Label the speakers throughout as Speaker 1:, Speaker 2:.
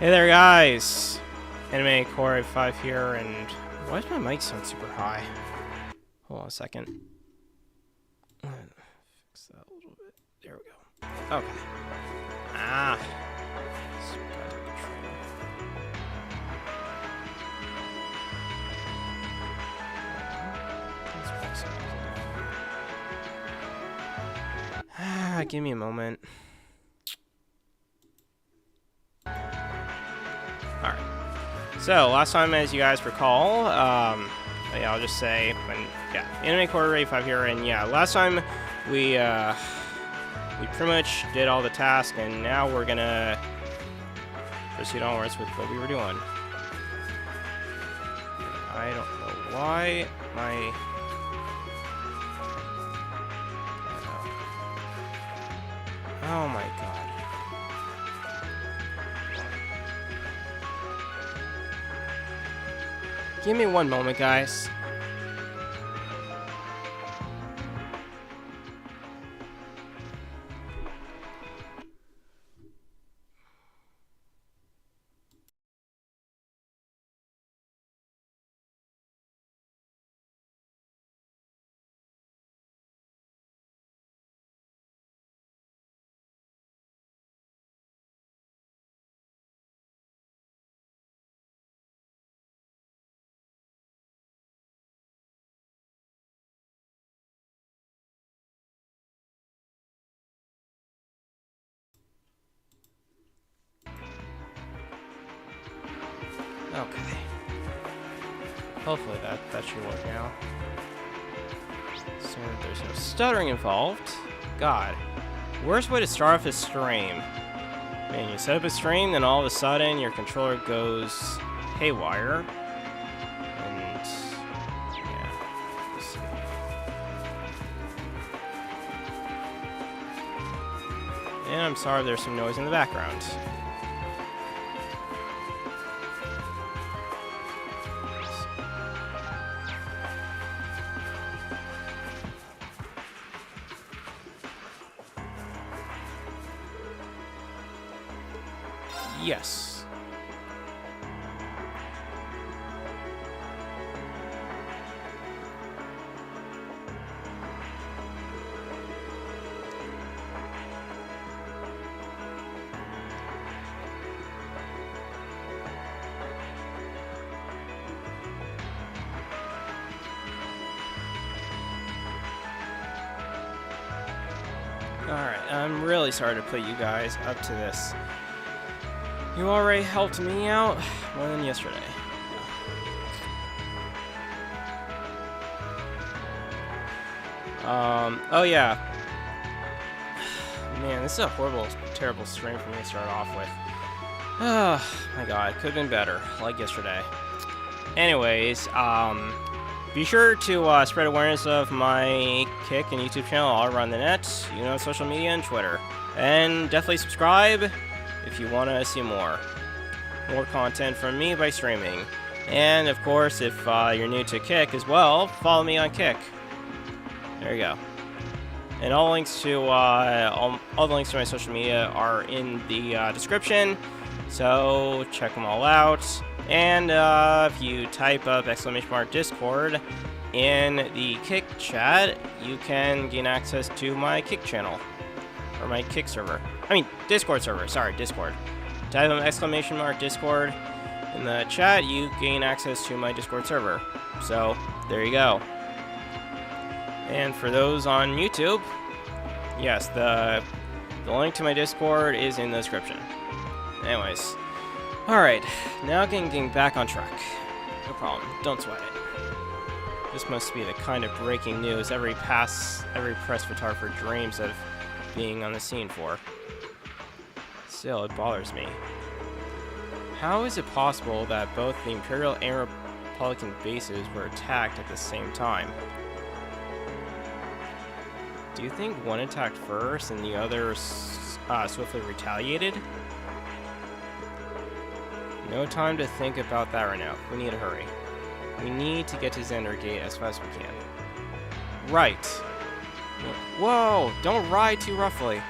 Speaker 1: Hey there, guys! Anime Core 5 here, and why does my mic sound super high? Hold on a second. Fix that a little bit. There we go. Okay. Ah. Give me a moment. Alright. So, last time, as you guys recall, yeah, I'll just say, Anime Core 5 here, and yeah, last time we pretty much did all the tasks, and now we're gonna proceed onwards with what we were doing. I don't know why my... Oh my god. Give me one moment, guys. Okay. Hopefully that should work now. So there's no stuttering involved. God. Worst way to start off a stream. Man, you set up a stream, then all of a sudden your controller goes haywire. And yeah, let's see. And I'm sorry if there's some noise in the background. Yes. Alright, I'm really sorry to put you guys up to this. You already helped me out more than yesterday. Oh yeah. Man, this is a horrible, terrible stream for me to start off with. Oh my god, could have been better, like yesterday. Anyways, be sure to spread awareness of my Kick and YouTube channel all around the net, social media and Twitter. And definitely subscribe if you want to see more content from me by streaming. And of course, if you're new to Kick as well, follow me on Kick. There you go. And all links to all the links to my social media are in the description, so check them all out. And if you type up !Discord in the Kick chat, you can gain access to my Kick channel. Or my Kick server. I mean, Discord server. Sorry, Discord. Type in !Discord in the chat, you gain access to my Discord server. So, there you go. And for those on YouTube, yes, the link to my Discord is in the description. Anyways. Alright, now getting back on track. No problem. Don't sweat it. This must be the kind of breaking news every press photographer dreams of being on the scene for. Still, it bothers me. How is it possible that both the Imperial and Republican bases were attacked at the same time? Do you think one attacked first and the other swiftly retaliated? No time to think about that right now. We need to hurry. We need to get to Xander Gate as fast as we can. Right. Whoa! Don't ride too roughly.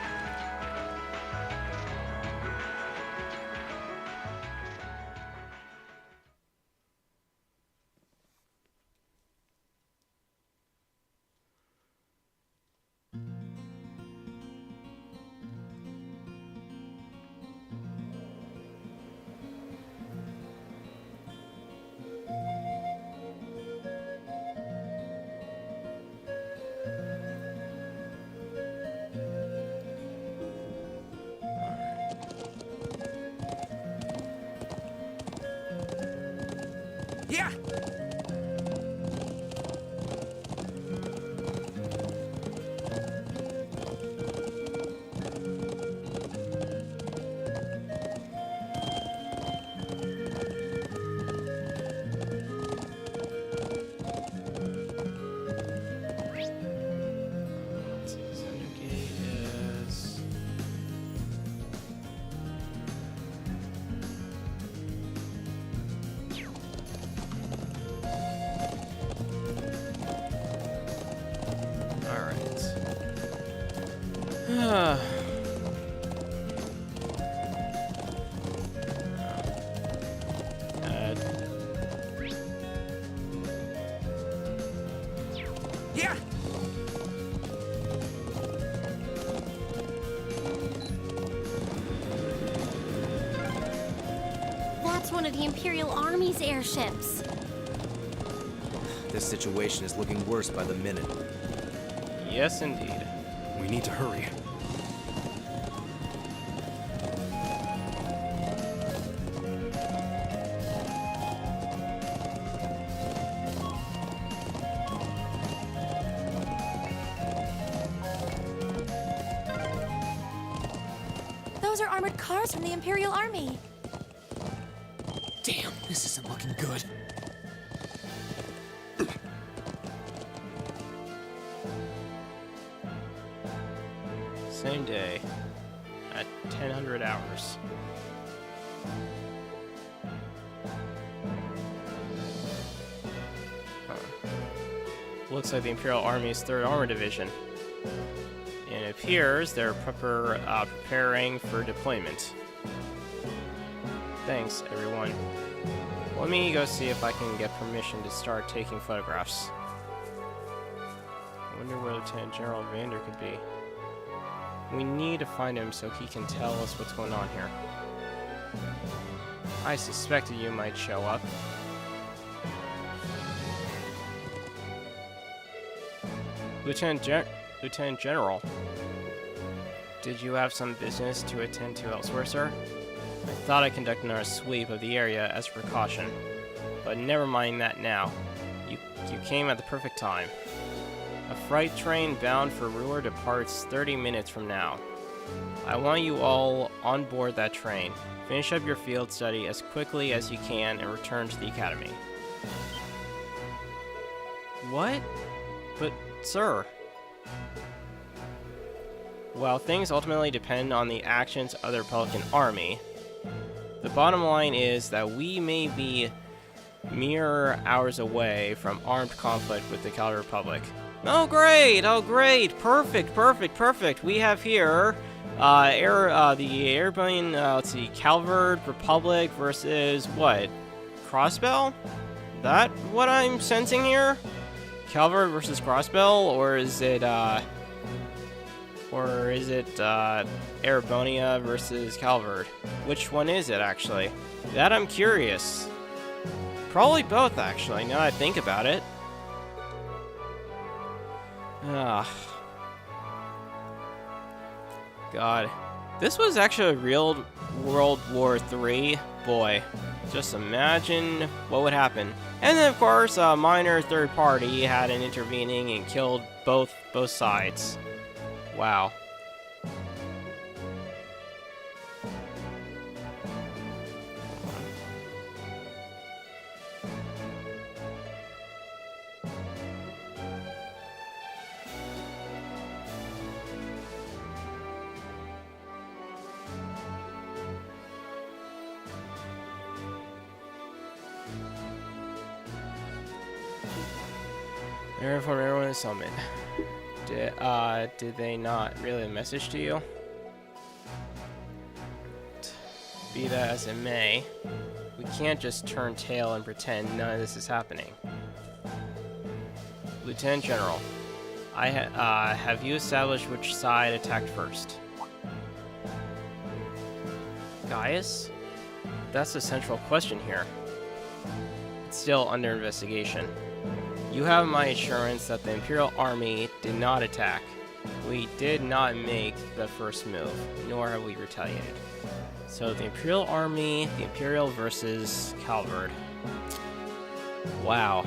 Speaker 2: Yeah.
Speaker 3: That's one of the Imperial Army's airships.
Speaker 2: This situation is looking worse by the minute.
Speaker 1: Yes, indeed.
Speaker 2: We need to hurry.
Speaker 3: Those are armored cars from the Imperial Army.
Speaker 2: Damn, this isn't looking good.
Speaker 1: Same day. At 1000 hours. Huh. Looks like the Imperial Army's 3rd Armor Division. And it appears they're preparing for deployment. Thanks, everyone. Let me go see if I can get permission to start taking photographs. I wonder where Lieutenant General Vander could be. We need to find him so he can tell us what's going on here. I suspected you might show up. Lieutenant General, did you have some business to attend to elsewhere, sir? I thought I'd conduct another sweep of the area as a precaution, but never mind that now. You came at the perfect time. A freight train bound for Ruhr departs 30 minutes from now. I want you all on board that train. Finish up your field study as quickly as you can and return to the academy. What? But, sir... While things ultimately depend on the actions of the Republican Army, the bottom line is that we may be mere hours away from armed conflict with the Calder Republic. Oh great! Oh great! Perfect! Perfect! Perfect! We have here the airplane, let's see, Calvard Republic versus what? Crossbell? That what I'm sensing here? Calvard versus Crossbell, or is it Erebonia versus Calvard? Which one is it, actually? That I'm curious. Probably both, actually, now that I think about it. God. This was actually a real World War III. Boy, just imagine what would happen. And then, of course, a minor third party had an intervening and killed both sides. Wow. From everyone in Summit. Did they not relay a message to you? Be that as it may, we can't just turn tail and pretend none of this is happening. Lieutenant General, have you established which side attacked first? Gaius? That's the central question here. It's still under investigation. You have my assurance that the Imperial Army did not attack. We did not make the first move, nor have we retaliated. So the Imperial Army, the Imperial versus Calvard. Wow.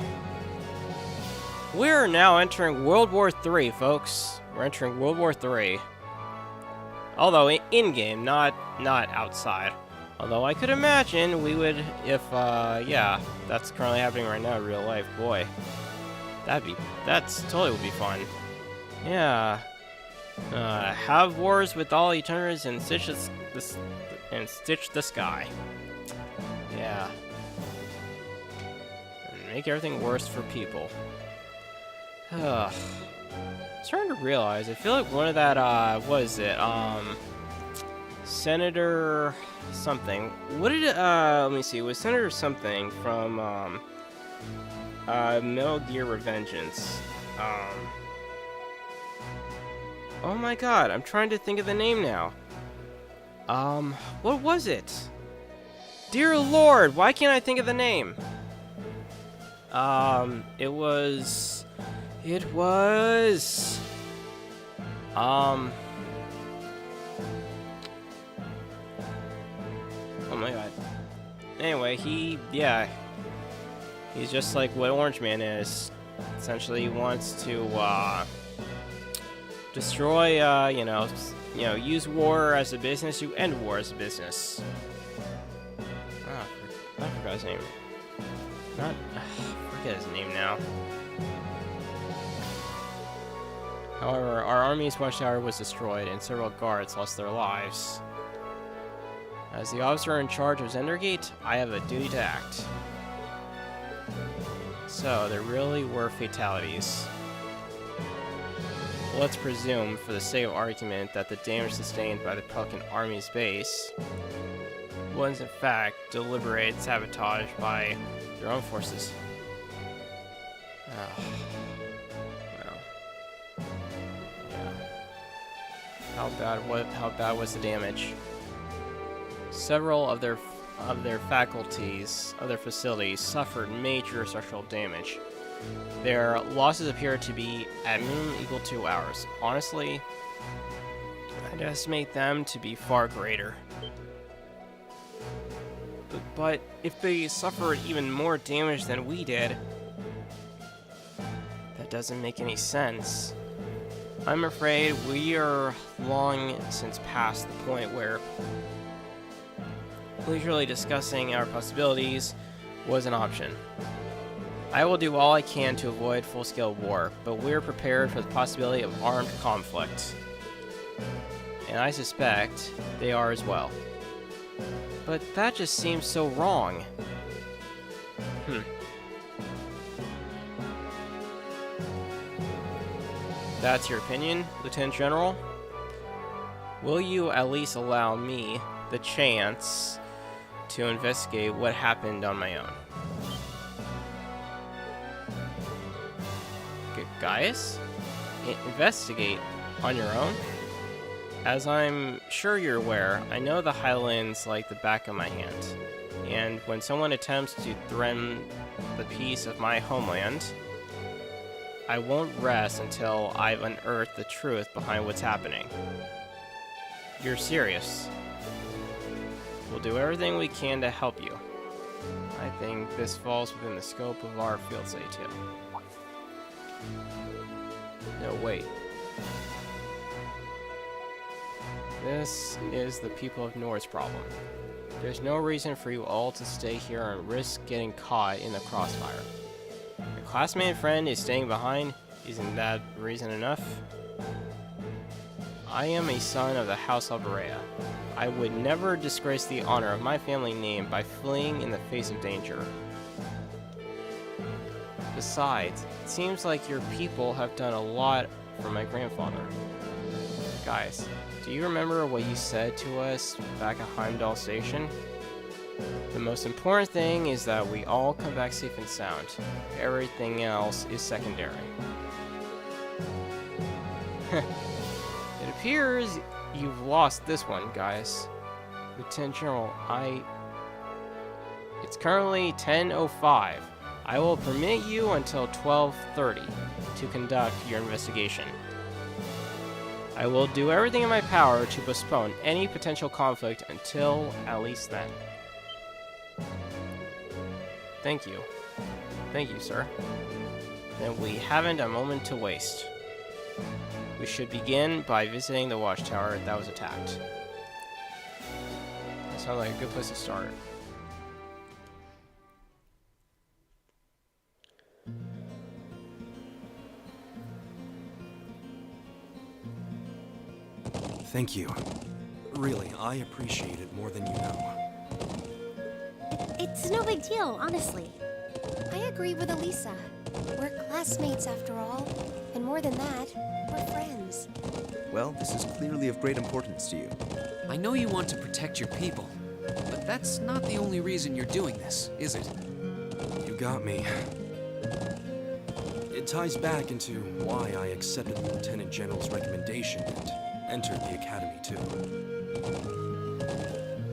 Speaker 1: We're now entering World War III, folks. We're entering World War III. Although in-game, not outside. Although I could imagine we would, if, yeah, that's currently happening right now in real life. Boy. That's totally would be fun. Yeah. Have wars with all eternals and stitch the sky. Yeah. And make everything worse for people. I'm starting to realize, I feel like one of that, what is it, Senator something. What did it, let me see, it was Senator something from, Metal Gear Revengeance. Oh my god, I'm trying to think of the name now. What was it? Dear Lord, why can't I think of the name? It was... Oh my god. Anyway, yeah. He's just like what Orange Man is. Essentially, he wants to, destroy, use war as a business to end war as a business. I forgot his name. Forget his name now. However, our army's watchtower was destroyed and several guards lost their lives. As the officer in charge of Zendergate, I have a duty to act. So, there really were fatalities. Let's presume, for the sake of argument, that the damage sustained by the Pelican Army's base was in fact deliberate sabotage by their own forces. Well, yeah. How bad was the damage? Several of their facilities suffered major structural damage. Their losses appear to be at minimum equal to ours. Honestly, I'd estimate them to be far greater. But if they suffered even more damage than we did, that doesn't make any sense. I'm afraid we are long since past the point where leisurely discussing our possibilities was an option. I will do all I can to avoid full-scale war, but we're prepared for the possibility of armed conflict. And I suspect they are as well. But that just seems so wrong. That's your opinion, Lieutenant General? Will you at least allow me the chance to investigate what happened on my own? Guys? Investigate on your own? As I'm sure you're aware, I know the Highlands like the back of my hand. And when someone attempts to threaten the peace of my homeland, I won't rest until I've unearthed the truth behind what's happening. You're serious. We'll do everything we can to help you. I think this falls within the scope of our field study too. No, wait. This is the people of Nord's problem. There's no reason for you all to stay here and risk getting caught in the crossfire. Your classmate and friend is staying behind. Isn't that reason enough? I am a son of the House of Berea. I would never disgrace the honor of my family name by fleeing in the face of danger. Besides, it seems like your people have done a lot for my grandfather. Guys, do you remember what you said to us back at Heimdall Station? The most important thing is that we all come back safe and sound. Everything else is secondary. It appears you've lost this one, guys. Lieutenant General, It's currently 10:05. I will permit you until 12:30 to conduct your investigation. I will do everything in my power to postpone any potential conflict until at least then. Thank you. Thank you, sir. Then we haven't a moment to waste. We should begin by visiting the watchtower that was attacked. That sounds like a good place to start.
Speaker 2: Thank you. Really, I appreciate it more than you know.
Speaker 3: It's no big deal, honestly. I agree with Elisa. We're classmates after all. And more than that, we're friends.
Speaker 4: Well, this is clearly of great importance to you.
Speaker 5: I know you want to protect your people, but that's not the only reason you're doing this, is it?
Speaker 2: You got me. It ties back into why I accepted the Lieutenant General's recommendation and entered the Academy, too.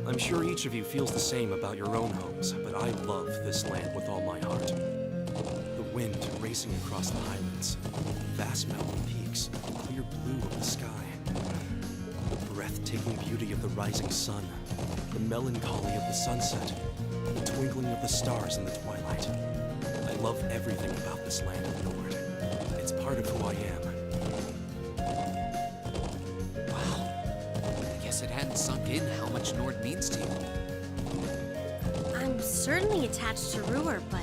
Speaker 2: I'm sure each of you feels the same about your own homes, but I love this land with all my heart. The wind racing across the highlands, vast mountain peaks, the clear blue of the sky, the breathtaking beauty of the rising sun, the melancholy of the sunset, the twinkling of the stars in the twilight. I love everything about this land of Nord. It's part of who I am.
Speaker 5: Wow. I guess it hadn't sunk in how much Nord means to you.
Speaker 3: I'm certainly attached to Ruhr, but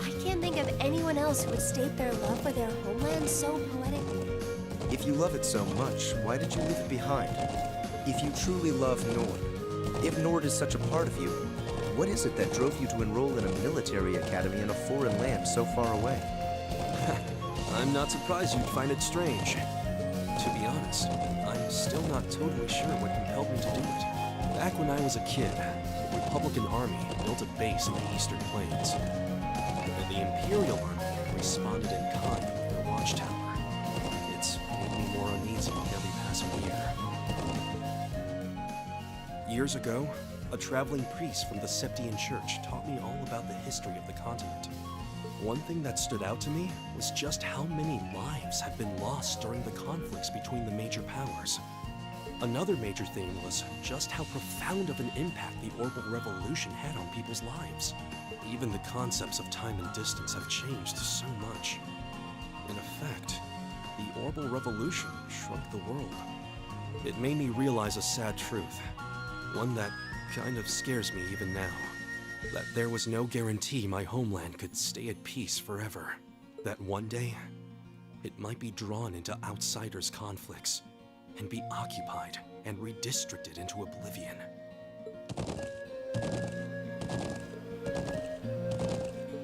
Speaker 3: I can't think of anyone else who would state their love for their homeland so poetically.
Speaker 4: If you love it so much, why did you leave it behind? If you truly love Nord, if Nord is such a part of you, what is it that drove you to enroll in a military academy in a foreign land so far away?
Speaker 2: I'm not surprised you'd find it strange. To be honest, I'm still not totally sure what compelled me to do it. Back when I was a kid, the Republican Army built a base in the Eastern Plains. And the Imperial Army responded in kind with their watchtower. It's made me more uneasy with every passing year. Years ago, a traveling priest from the Septian Church taught me all about the history of the continent. One thing that stood out to me was just how many lives have been lost during the conflicts between the major powers. Another major theme was just how profound of an impact the Orbital Revolution had on people's lives. Even the concepts of time and distance have changed so much. In effect, the Orbital Revolution shrunk the world. It made me realize a sad truth, one that kind of scares me even now. That there was no guarantee my homeland could stay at peace forever. That one day, it might be drawn into outsiders' conflicts and be occupied and redistricted into oblivion.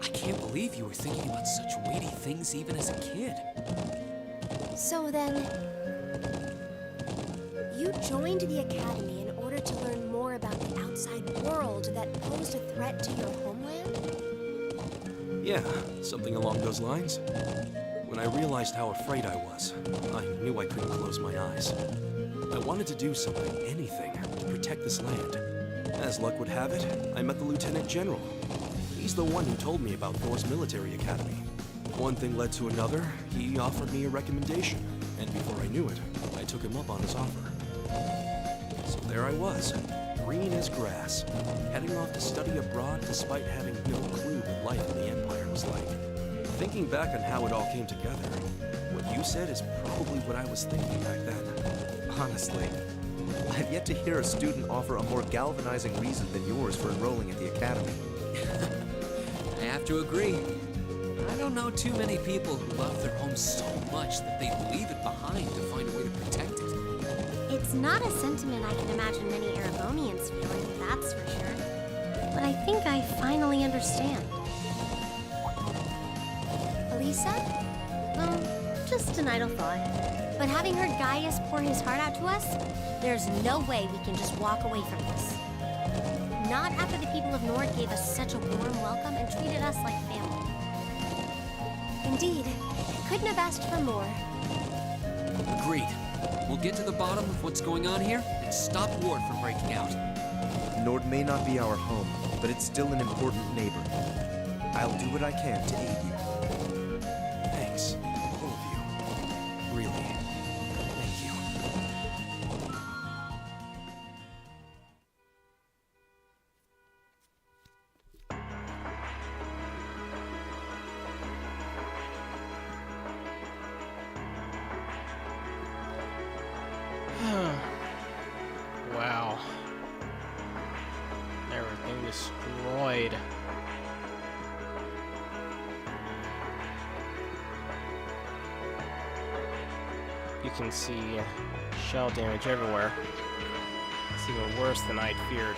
Speaker 5: I can't believe you were thinking about such weighty things even as a kid.
Speaker 3: So then, you joined the Academy in order to learn more about the outside world that posed a threat to your homeland?
Speaker 2: Yeah, something along those lines. When I realized how afraid I was, I knew I couldn't close my eyes. I wanted to do something, anything, to protect this land. As luck would have it, I met the Lieutenant General. He's the one who told me about Thor's military academy. One thing led to another, he offered me a recommendation, and before I knew it, I took him up on his offer. So there I was, green as grass, heading off to study abroad despite having no clue what life in the Empire was like. Thinking back on how it all came together, what you said is probably what I was thinking back then.
Speaker 4: Honestly, I've yet to hear a student offer a more galvanizing reason than yours for enrolling at the academy.
Speaker 5: I have to agree. I don't know too many people who love their home so much that they'd leave it behind to find a way to protect it.
Speaker 6: It's not a sentiment I can imagine many Erebonians feeling, that's for sure. But I think I finally understand.
Speaker 3: Elisa?
Speaker 6: Just an idle thought.
Speaker 3: But having heard Gaius pour his heart out to us, there's no way we can just walk away from this. Not after the people of Nord gave us such a warm welcome and treated us like family. Indeed, couldn't have asked for more.
Speaker 5: Agreed. We'll get to the bottom of what's going on here and stop Ward from breaking out.
Speaker 4: Nord may not be our home, but it's still an important neighbor. I'll do what I can to aid you.
Speaker 2: Thanks, all of you. Really, thank you.
Speaker 1: Wow. Everything destroyed. You can see shell damage everywhere. It's even worse than I'd feared.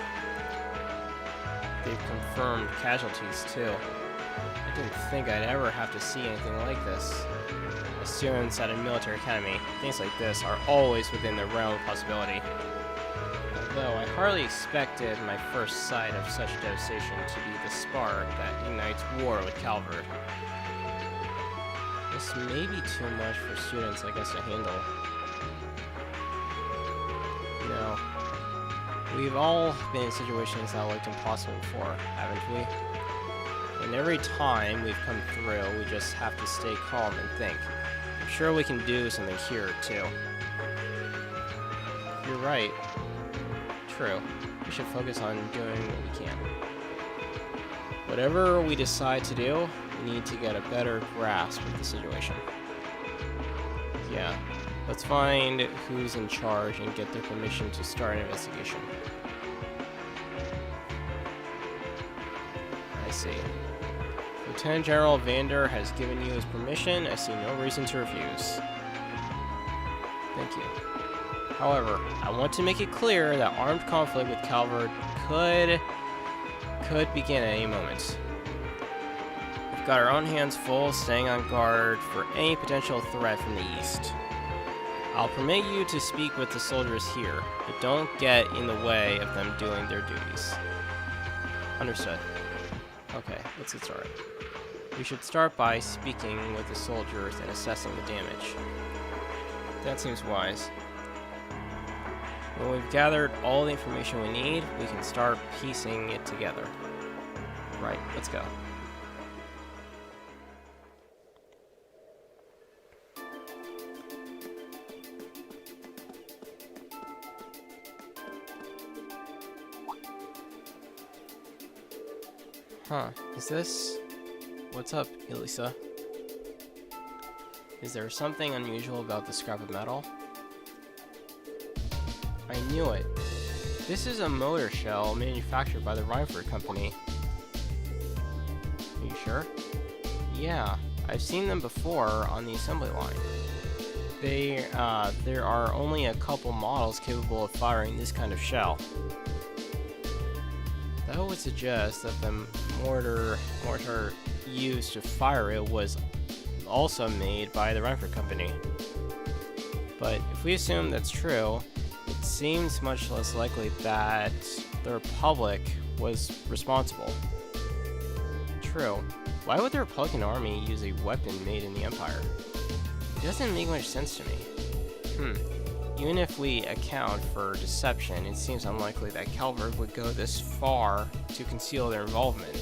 Speaker 1: They've confirmed casualties too. I didn't think I'd ever have to see anything like this. as students at a military academy, things like this are always within the realm of possibility. Although I hardly expected my first sight of such devastation to be the spark that ignites war with Calvert. This may be too much for students like us to handle. You know, we've all been in situations that looked impossible before, haven't we? And every time we've come through, we just have to stay calm and think. I'm sure we can do something here, too. You're right. True. We should focus on doing what we can. Whatever we decide to do, we need to get a better grasp of the situation. Yeah. Let's find who's in charge and get their permission to start an investigation. I see. Lieutenant General Vander has given you his permission. I see no reason to refuse. Thank you. However, I want to make it clear that armed conflict with Calvert could begin at any moment. We've got our own hands full staying on guard for any potential threat from the east. I'll permit you to speak with the soldiers here, but don't get in the way of them doing their duties. Understood. Okay, let's get started. We should start by speaking with the soldiers and assessing the damage. That seems wise. When we've gathered all the information we need, we can start piecing it together. Right, let's go. Huh, is this... What's up, Elisa? Is there something unusual about the scrap of metal? I knew it. This is a motor shell manufactured by the Reinford Company. Are you sure? Yeah, I've seen them before on the assembly line. There are only a couple models capable of firing this kind of shell. That would suggest that the mortar used to fire it was also made by the Reinford Company. But if we assume that's true, it seems much less likely that the Republic was responsible. True. Why would the Republican Army use a weapon made in the Empire? It doesn't make much sense to me. Even if we account for deception, it seems unlikely that Calvert would go this far to conceal their involvement.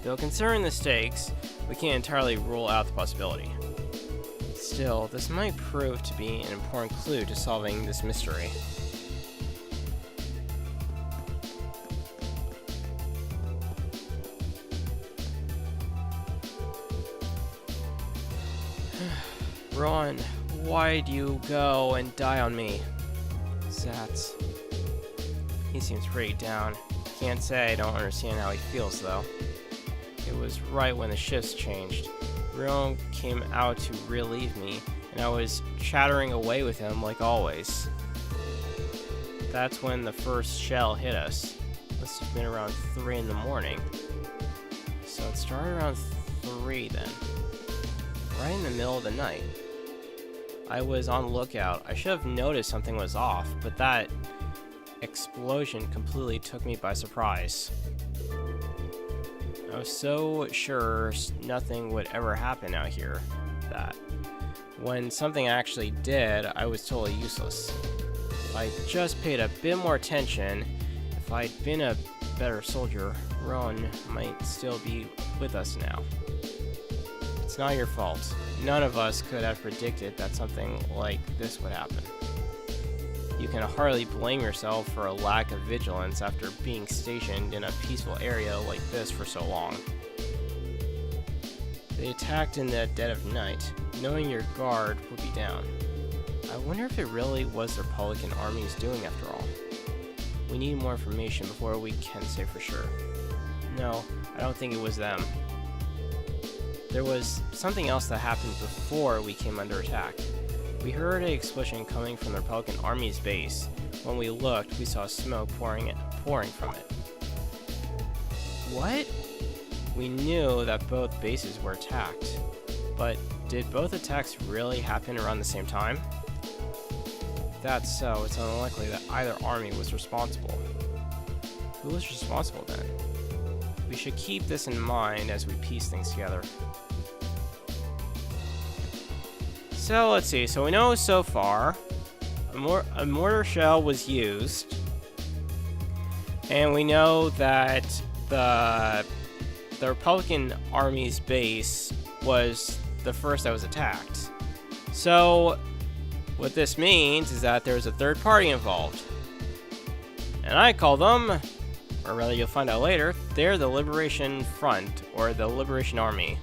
Speaker 1: Though considering the stakes, we can't entirely rule out the possibility. Still, this might prove to be an important clue to solving this mystery. Ron, why'd you go and die on me? Zats. He seems pretty down. Can't say I don't understand how he feels, though. It was right when the shifts changed. Ron came out to relieve me, and I was chattering away with him like always. That's when the first shell hit us. Must have been around 3 in the morning. So it started around 3 then. Right in the middle of the night. I was on lookout. I should have noticed something was off, but that explosion completely took me by surprise. I was so sure nothing would ever happen out here that when something actually did, I was totally useless. If I just paid a bit more attention, if I'd been a better soldier, Rowan might still be with us now. It's not your fault. None of us could have predicted that something like this would happen. You can hardly blame yourself for a lack of vigilance after being stationed in a peaceful area like this for so long. They attacked in the dead of night, knowing your guard would be down. I wonder if it really was the Republican Army's doing after all. We need more information before we can say for sure. No, I don't think it was them. There was something else that happened before we came under attack. We heard an explosion coming from the Republican Army's base. When we looked, we saw smoke pouring from it. What? We knew that both bases were attacked, But did both attacks really happen around the same time? If that's so, it's unlikely that either army was responsible. Who was responsible then? We should keep this in mind as we piece things together. So let's see. So we know so far a mortar shell was used, and we know that the Republican Army's base was the first that was attacked. So what this means is that there's a third party involved, and I call them, or rather you'll find out later, they're the Liberation Front, or the Liberation Army.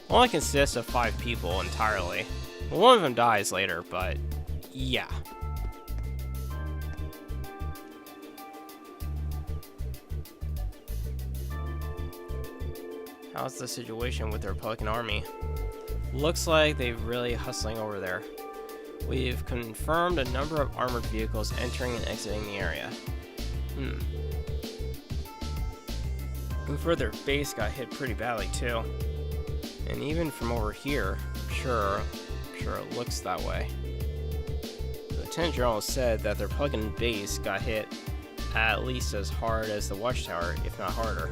Speaker 1: Only consists of 5 people entirely. Well, one of them dies later, but yeah. How's the situation with the Republican Army? Looks like they're really hustling over there. We've confirmed a number of armored vehicles entering and exiting the area. Move further, base got hit pretty badly too. And even from over here, I'm sure it looks that way. The Lieutenant General said that the Republican base got hit at least as hard as the Watchtower, if not harder.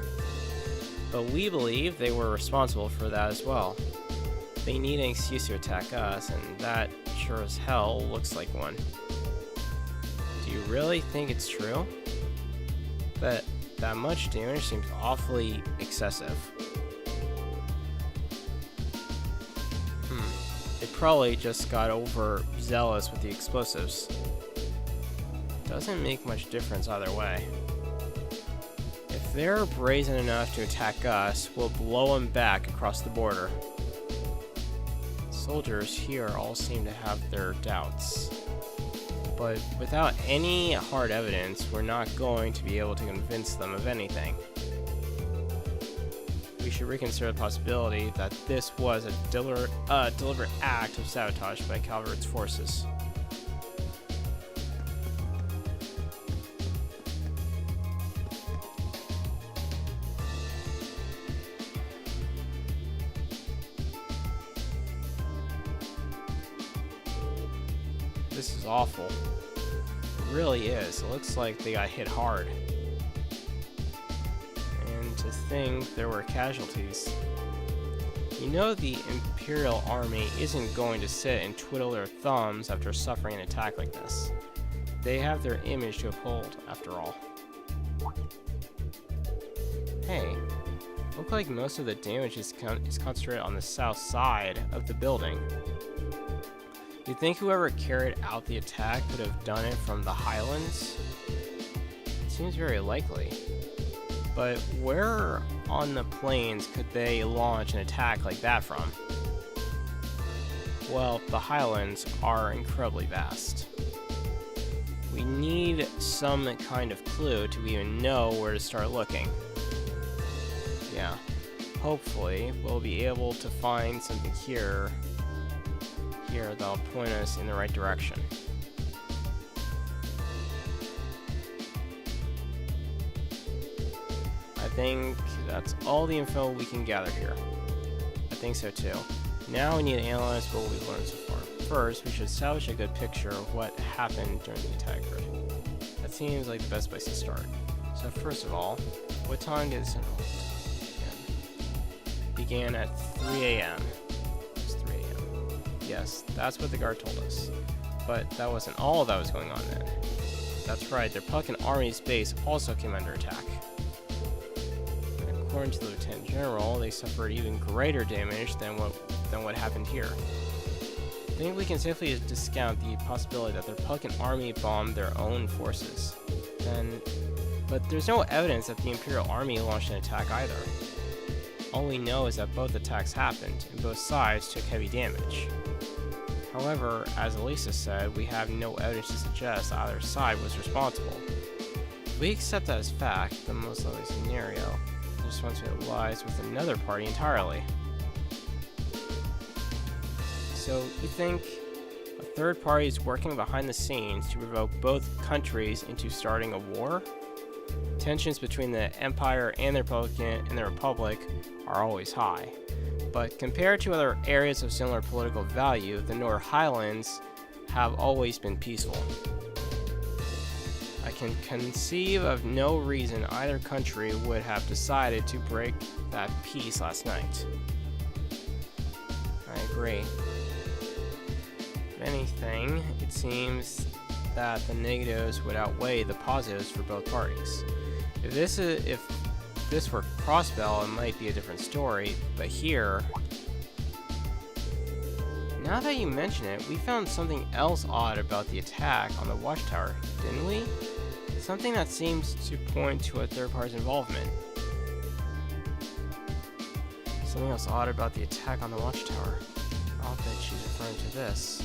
Speaker 1: But we believe they were responsible for that as well. They need an excuse to attack us, and that sure as hell looks like one. Do you really think it's true? But that much damage seems awfully excessive. They probably just got overzealous with the explosives. Doesn't make much difference either way. If they're brazen enough to attack us, we'll blow them back across the border. Soldiers here all seem to have their doubts. But without any hard evidence, we're not going to be able to convince them of anything. We should reconsider the possibility that this was a deliberate act of sabotage by Calvert's forces. This is awful. It really is. It looks like they got hit hard. And to think there were casualties. You know the Imperial Army isn't going to sit and twiddle their thumbs after suffering an attack like this. They have their image to uphold, after all. Hey, look like most of the damage is concentrated on the south side of the building. You'd think whoever carried out the attack could have done it from the Highlands? It seems very likely. But where on the plains could they launch an attack like that from? Well, the Highlands are incredibly vast. We need some kind of clue to even know where to start looking. Yeah, hopefully we'll be able to find something here that'll point us in the right direction. I think that's all the info we can gather here. I think so too. Now we need to analyze what we've learned so far. First, we should establish a good picture of what happened during the attack grid. That seems like the best place to start. So first of all, what time did this involve? Began at 3 a.m. Yes, that's what the guard told us. But that wasn't all that was going on then. That's right, the Republican Army's base also came under attack. And according to the Lieutenant General, they suffered even greater damage than what happened here. I think we can safely discount the possibility that the Republican Army bombed their own forces. But there's no evidence that the Imperial Army launched an attack either. All we know is that both attacks happened, and both sides took heavy damage. However, as Elisa said, we have no evidence to suggest either side was responsible. If we accept that as fact, the most likely scenario, the responsibility lies with another party entirely. So, you think a third party is working behind the scenes to provoke both countries into starting a war? Tensions between the Empire and the Republic are always high. but compared to other areas of similar political value, the North Highlands have always been peaceful. I can conceive of no reason either country would have decided to break that peace last night. I agree. If anything, it seems that the negatives would outweigh the positives for both parties. If this were Crossbell, it might be a different story, but here... Now that you mention it, we found something else odd about the attack on the watchtower, didn't we? Something that seems to point to a third party's involvement. Something else odd about the attack on the watchtower. I'll bet she's referring to this.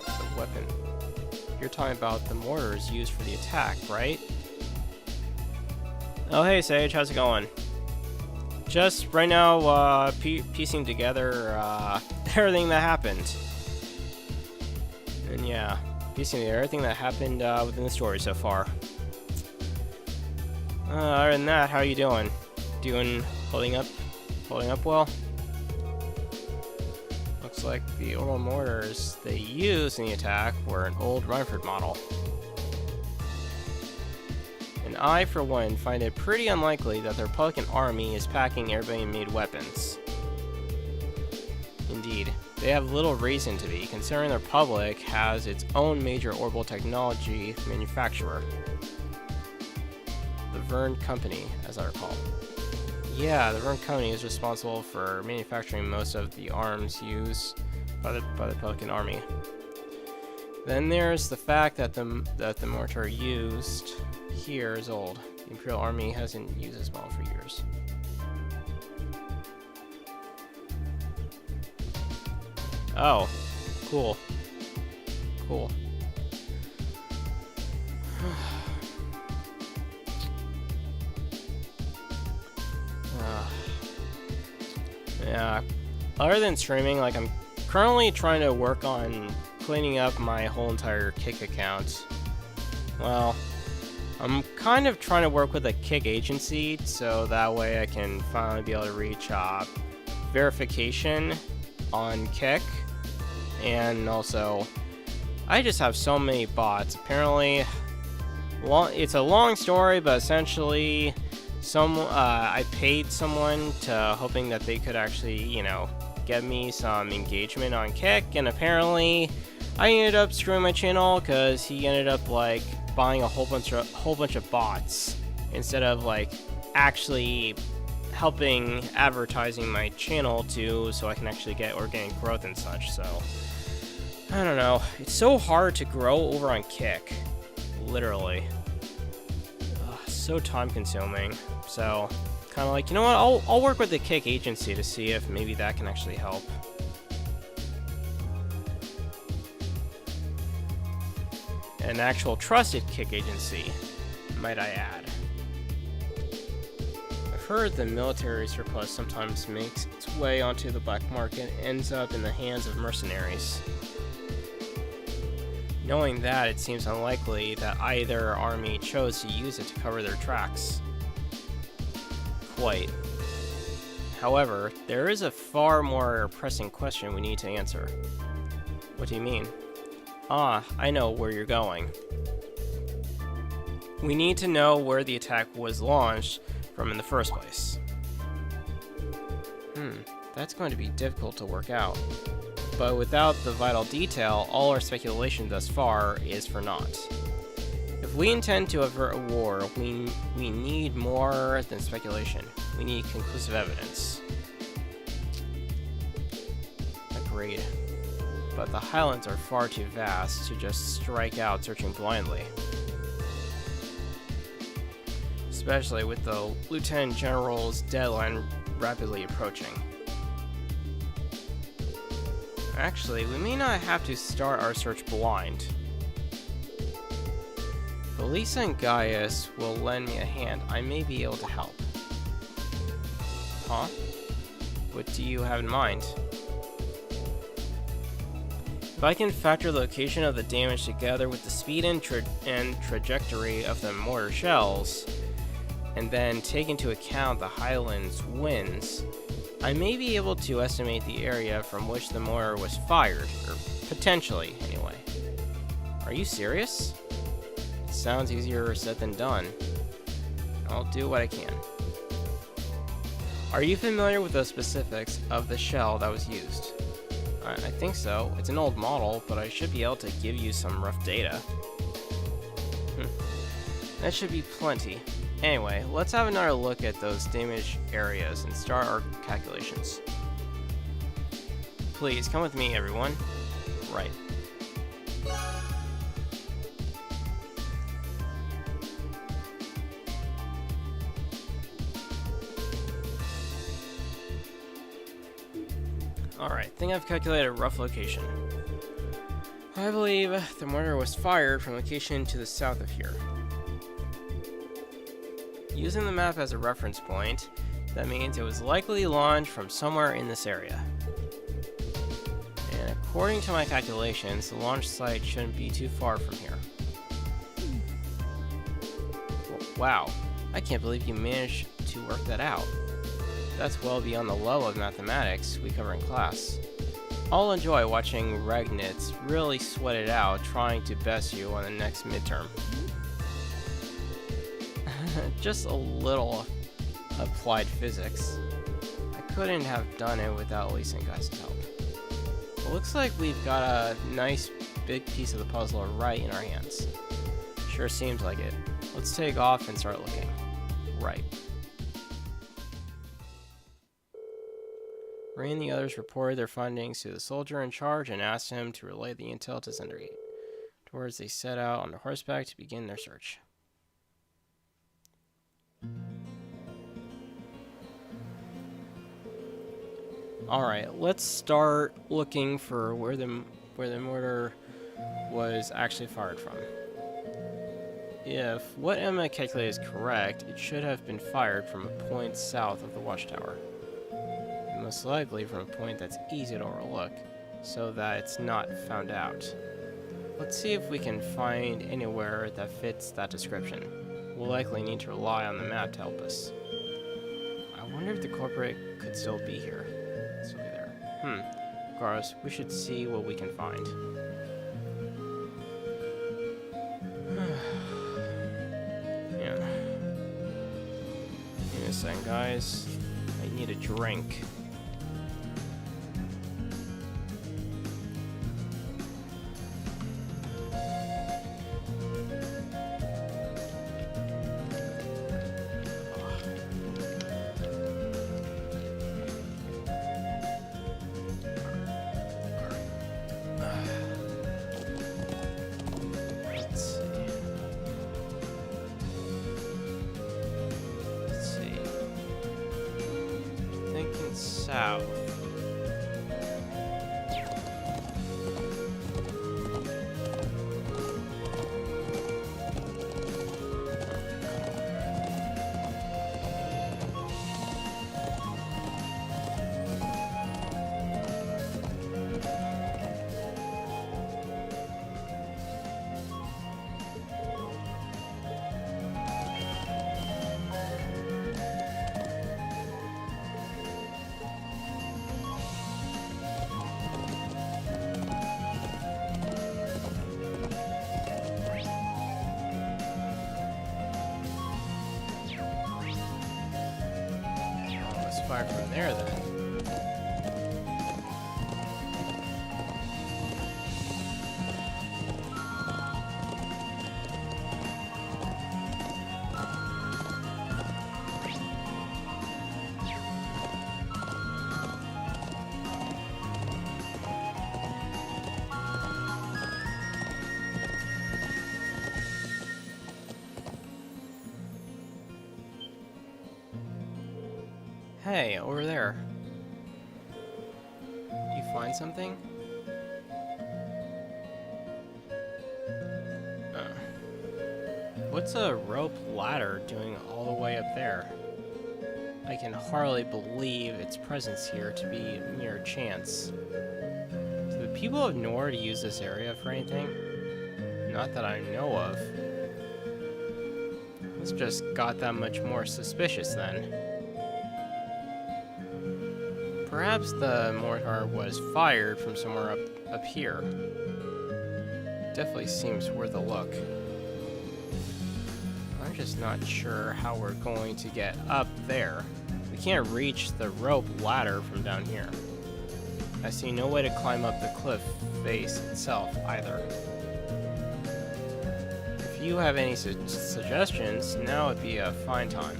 Speaker 1: The weapon. You're talking about the mortars used for the attack, right? Oh, hey Sage, how's it going? Just right now, piecing together everything that happened. And yeah, piecing together everything that happened within the story so far. Other than that, how are you doing? Holding up well? Looks like the orbital mortars they used in the attack were an old Rutherford model. And I, for one, find it pretty unlikely that the Republican Army is packing Airbnb-made weapons. Indeed, they have little reason to be, considering the Republic has its own major orbital technology manufacturer. The VII Company, as I recall. Yeah, the VII Company is responsible for manufacturing most of the arms used by the Republican Army. Then there's the fact that the mortar used here is old. The Imperial Army hasn't used this model for years. Oh, cool. Cool. Yeah. Other than streaming, like, I'm currently trying to work on cleaning up my whole entire Kick account. Well, I'm kind of trying to work with a Kick agency, so that way I can finally be able to reach verification on Kick. And also, I just have so many bots. Apparently, it's a long story, but essentially, I paid someone hoping that they could actually, you know, get me some engagement on Kick, and apparently, I ended up screwing my channel because he ended up like buying a whole bunch of bots instead of like actually helping advertising my channel so I can actually get organic growth and such. So I don't know. It's so hard to grow over on Kick, literally. So time consuming. So kind of like, you know what? I'll work with the Kick agency to see if maybe that can actually help. An actual trusted Kick agency, might I add. I've heard the military surplus sometimes makes its way onto the black market and ends up in the hands of mercenaries. Knowing that, it seems unlikely that either army chose to use it to cover their tracks. Quite. However, there is a far more pressing question we need to answer. What do you mean? Ah, I know where you're going. We need to know where the attack was launched from in the first place. That's going to be difficult to work out. But without the vital detail, all our speculation thus far is for naught. If we intend to avert a war, we need more than speculation. We need conclusive evidence. Agreed. But the Highlands are far too vast to just strike out searching blindly. Especially with the Lieutenant General's deadline rapidly approaching. Actually, we may not have to start our search blind. If Elisa and Gaius will lend me a hand, I may be able to help. Huh? What do you have in mind? If I can factor the location of the damage together with the speed and trajectory of the mortar shells, and then take into account the Highlands winds, I may be able to estimate the area from which the mortar was fired, or potentially, anyway. Are you serious? It sounds easier said than done. I'll do what I can. Are you familiar with the specifics of the shell that was used? I think so. It's an old model, but I should be able to give you some rough data. That should be plenty. Anyway, let's have another look at those damaged areas and start our calculations. Please, come with me, everyone. Right. Alright, I think I've calculated a rough location. I believe the mortar was fired from a location to the south of here. Using the map as a reference point, that means it was likely launched from somewhere in this area. And according to my calculations, the launch site shouldn't be too far from here. Wow, I can't believe you managed to work that out. That's well beyond the level of mathematics we cover in class. I'll enjoy watching Ragnitz really sweat it out trying to best you on the next midterm. Just a little applied physics. I couldn't have done it without Lisa and Guy's help. It looks like we've got a nice big piece of the puzzle right in our hands. Sure seems like it. Let's take off and start looking. Right. Ray and the others reported their findings to the soldier in charge and asked him to relay the intel to Zendergate. Afterwards, they set out on horseback to begin their search. Alright, let's start looking for where the mortar was actually fired from. If what Emma calculated is correct, it should have been fired from a point south of the watchtower. Most likely from a point that's easy to overlook, so that it's not found out. Let's see if we can find anywhere that fits that description. We'll likely need to rely on the map to help us. I wonder if the culprit could still be here. Still be there. Regardless, we should see what we can find. Man. Give me a second, guys. I need a drink. South. Fire from there then. Hey, over there. You find something? What's a rope ladder doing all the way up there? I can hardly believe its presence here to be mere chance. Do the people of Nord use this area for anything? Not that I know of. This just got that much more suspicious then. Perhaps the mortar was fired from somewhere up here. Definitely seems worth a look. I'm just not sure how we're going to get up there. We can't reach the rope ladder from down here. I see no way to climb up the cliff face itself either. If you have any suggestions, now would be a fine time.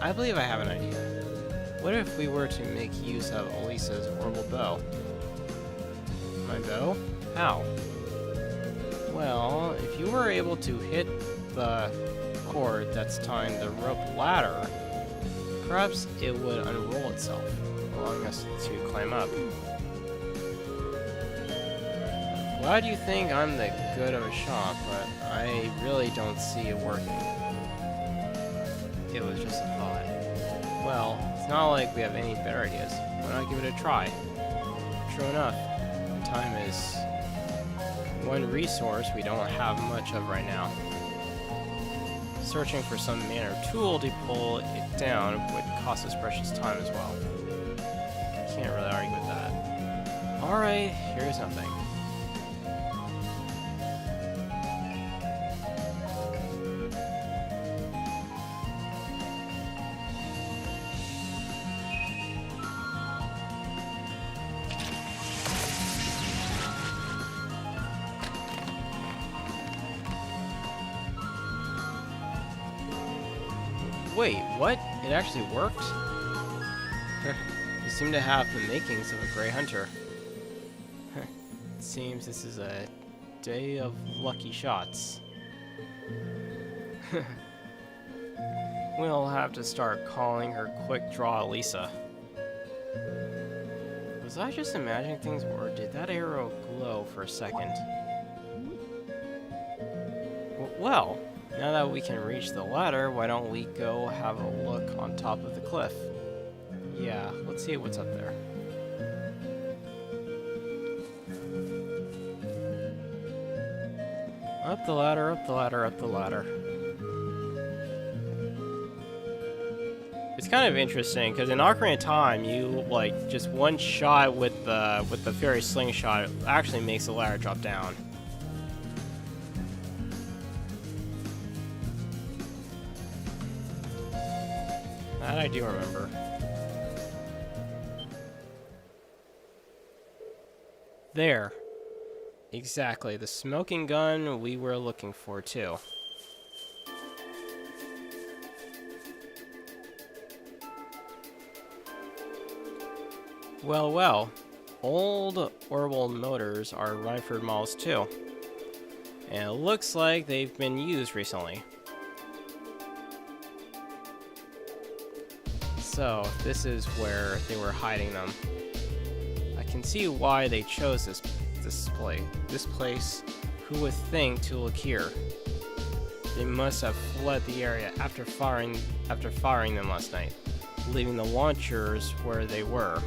Speaker 1: I believe I have an idea. What if we were to make use of Elisa's orbital bow? My bow? How? Well, if you were able to hit the cord that's tying the rope ladder, perhaps it would unroll itself, allowing us to climb up. Glad you think I'm the good of a shot, but I really don't see it working. It was just a thought. Well, it's not like we have any better ideas. Why not give it a try? True enough, time is one resource we don't have much of right now. Searching for some manner of tool to pull it down would cost us precious time as well. Can't really argue with that. Alright, here's something. Wait, what? It actually worked? You seem to have the makings of a Grey Hunter. It seems this is a day of lucky shots. We'll have to start calling her Quick Draw Elisa. Was I just imagining things, or did that arrow glow for a second? Well, now that we can reach the ladder, why don't we go have a look on top of the cliff? Yeah, let's see what's up there. Up the ladder, up the ladder, up the ladder. It's kind of interesting because in Ocarina of Time, you like just one shot with the fairy slingshot actually makes the ladder drop down. That I do remember. There. Exactly, the smoking gun we were looking for too. Well, well. Old orbital motors are Rhineford models too. And it looks like they've been used recently. So, this is where they were hiding them. I can see why they chose this place. Who would think to look here? They must have fled the area after firing them last night, leaving the launchers where they were.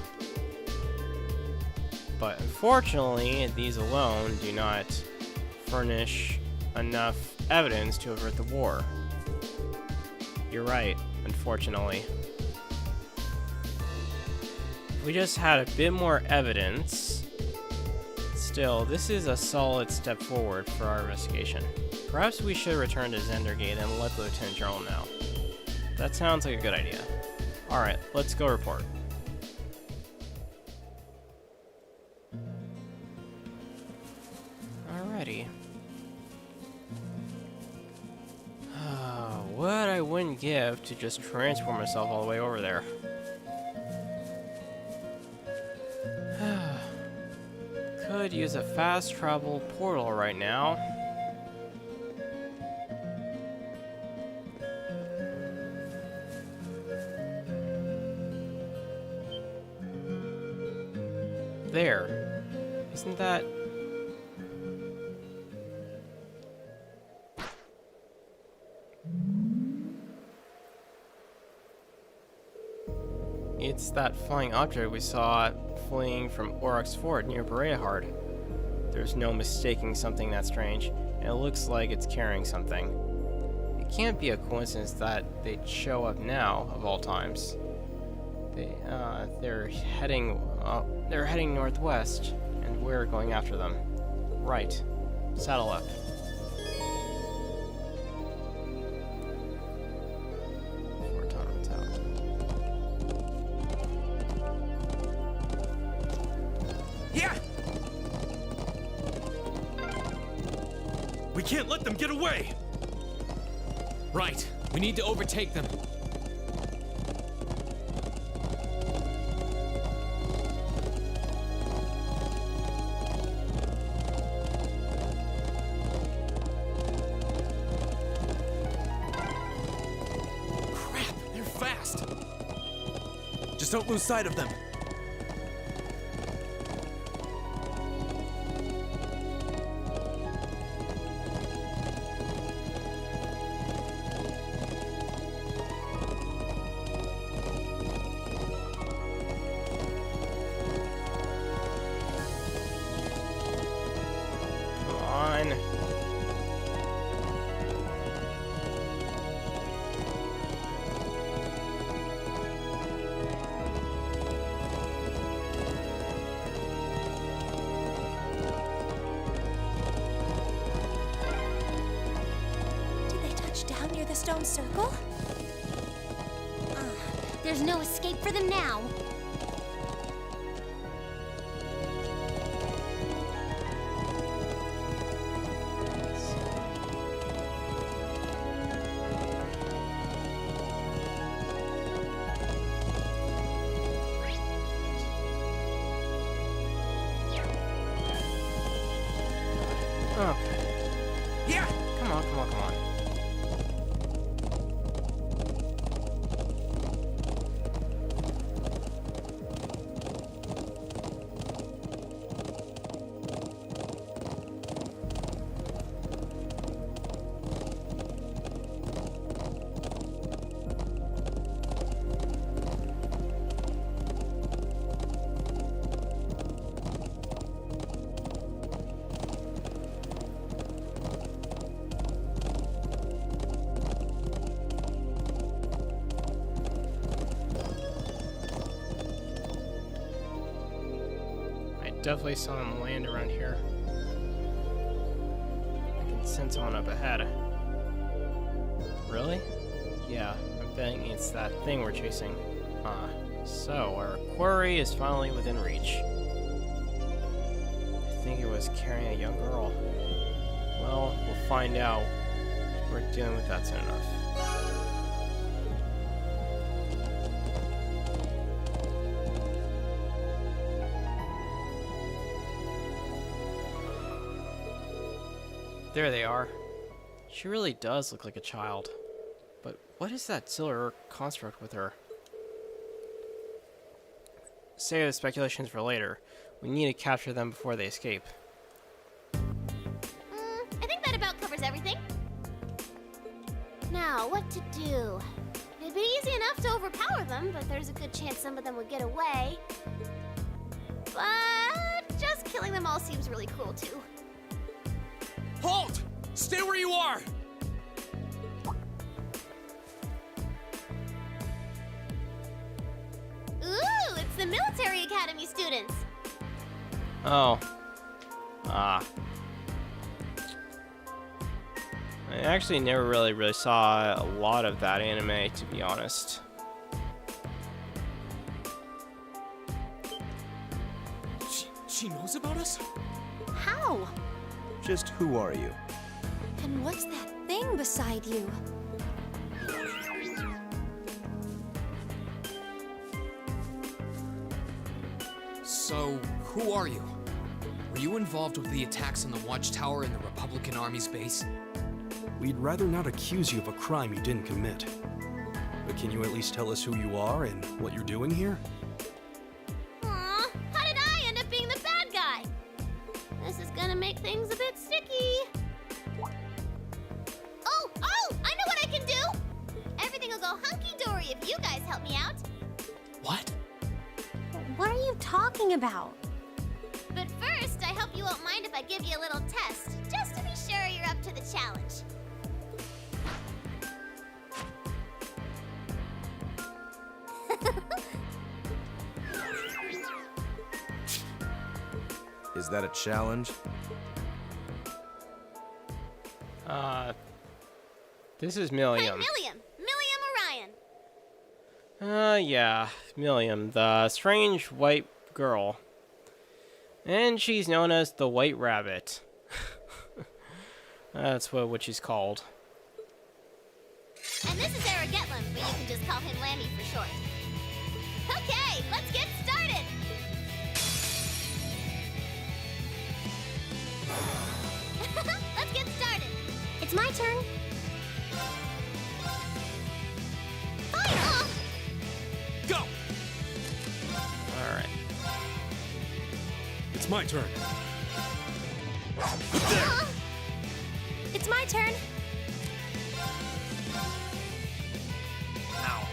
Speaker 1: But unfortunately, these alone do not furnish enough evidence to avert the war. You're right, unfortunately. We just had a bit more evidence. Still, this is a solid step forward for our investigation. Perhaps we should return to Zendergate and let the Lieutenant General know. That sounds like a good idea. Alright, let's go report. Alrighty. What I wouldn't give to just transport myself all the way over there. Could use a fast travel portal right now. There. Isn't that... It's that flying object we saw fleeing from Aurochs Fort near Bereahard. There's no mistaking something that strange, and it looks like it's carrying something. It can't be a coincidence that they'd show up now, of all times. They're heading northwest, and we're going after them. Right. Saddle up. Before time runs out.
Speaker 2: Yeah! We can't let them get away!
Speaker 5: Right. We need to overtake them.
Speaker 2: Crap, they're fast! Just don't lose sight of them.
Speaker 1: Come on.
Speaker 6: Did they touch down near the stone circle?
Speaker 3: There's no escape for them now.
Speaker 1: Okay.
Speaker 2: Yeah!
Speaker 1: Come on, come on, come on. Definitely saw them land around here. I can send someone up ahead. Really? Yeah, I'm betting it's that thing we're chasing. So our quarry is finally within reach. I think it was carrying a young girl. Well, we'll find out. We're dealing with that soon enough. There they are. She really does look like a child. But what is that silver construct with her? Save the speculations for later. We need to capture them before they escape.
Speaker 3: I think that about covers everything. Now, what to do? It'd be easy enough to overpower them, but there's a good chance some of them would get away. But just killing them all seems really cool, too.
Speaker 2: Halt! Stay where you are!
Speaker 3: Ooh, it's the military academy students.
Speaker 1: Oh. I actually never really saw a lot of that anime, to be honest.
Speaker 2: She knows about us?
Speaker 6: How?
Speaker 4: Just who are you?
Speaker 6: And what's that thing beside you?
Speaker 5: So, who are you? Were you involved with the attacks on the Watchtower and the Republican Army's base?
Speaker 2: We'd rather not accuse you of a crime you didn't commit. But can you at least tell us who you are and what you're doing here?
Speaker 3: Aw, how did I end up being the bad guy? This is gonna make things a bit sticky. Oh, I know what I can do! Everything will go hunky-dory if you guys help me out.
Speaker 5: What?
Speaker 6: What are you talking about?
Speaker 3: But first, I hope you won't mind if I give you a little test, just to be sure you're up challenge.
Speaker 4: Is that a challenge?
Speaker 1: This is
Speaker 3: Hey,
Speaker 1: Milliam.
Speaker 3: Milliam Orion.
Speaker 1: Yeah, Milliam, the strange white girl. And she's known as the White Rabbit. That's what she's called.
Speaker 3: And this is Eric Getlam, but you can just call him Lammy for short. Okay, let's get started! Let's get started! It's my turn. Fire!
Speaker 2: Go!
Speaker 1: Alright.
Speaker 2: It's my turn.
Speaker 3: It's my turn.
Speaker 1: Ow.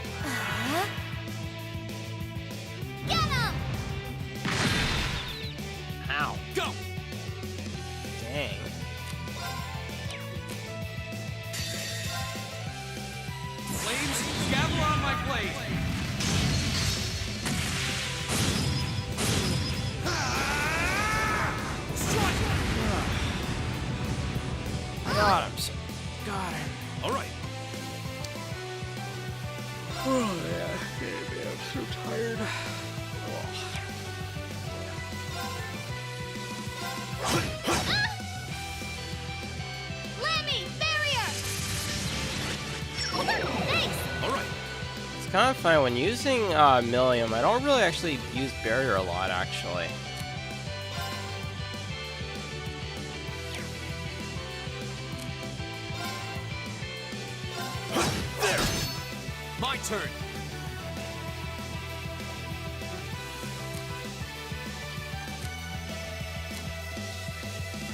Speaker 3: Get him!
Speaker 1: Ow.
Speaker 2: Go!
Speaker 1: Dang.
Speaker 5: Flames, gather on my blade!
Speaker 1: God, God.
Speaker 2: All right.
Speaker 1: Oh, yeah. Baby, I'm so tired.
Speaker 3: Lammy, barrier! Thanks!
Speaker 2: All right.
Speaker 1: It's kind of funny when using Milliam. I don't really actually use barrier a lot, actually.
Speaker 2: There. My turn.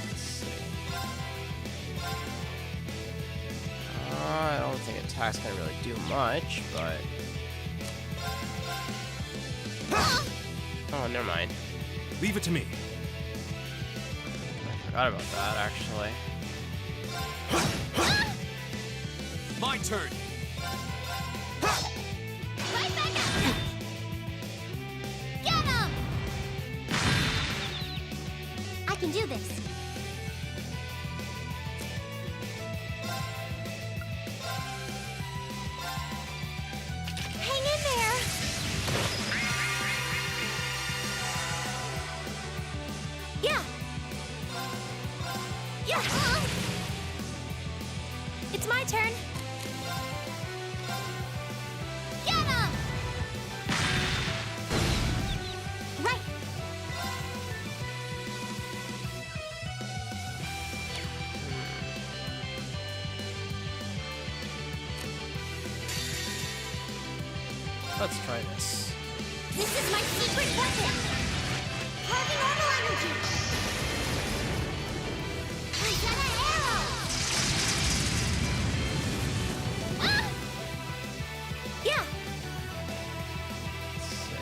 Speaker 1: Let's see. I don't think attack's gonna really do much, but oh, never mind.
Speaker 2: Leave it to me.
Speaker 1: I forgot about that actually.
Speaker 2: My turn.
Speaker 3: Right back at you! Get him! I can do this. Hang in there! Yeah! Yeah! It's my turn! Get him! Right!
Speaker 1: Let's try this.
Speaker 3: This is my secret weapon! Heavy normal energy! I got an arrow! Ah! Yeah!
Speaker 1: Let's see.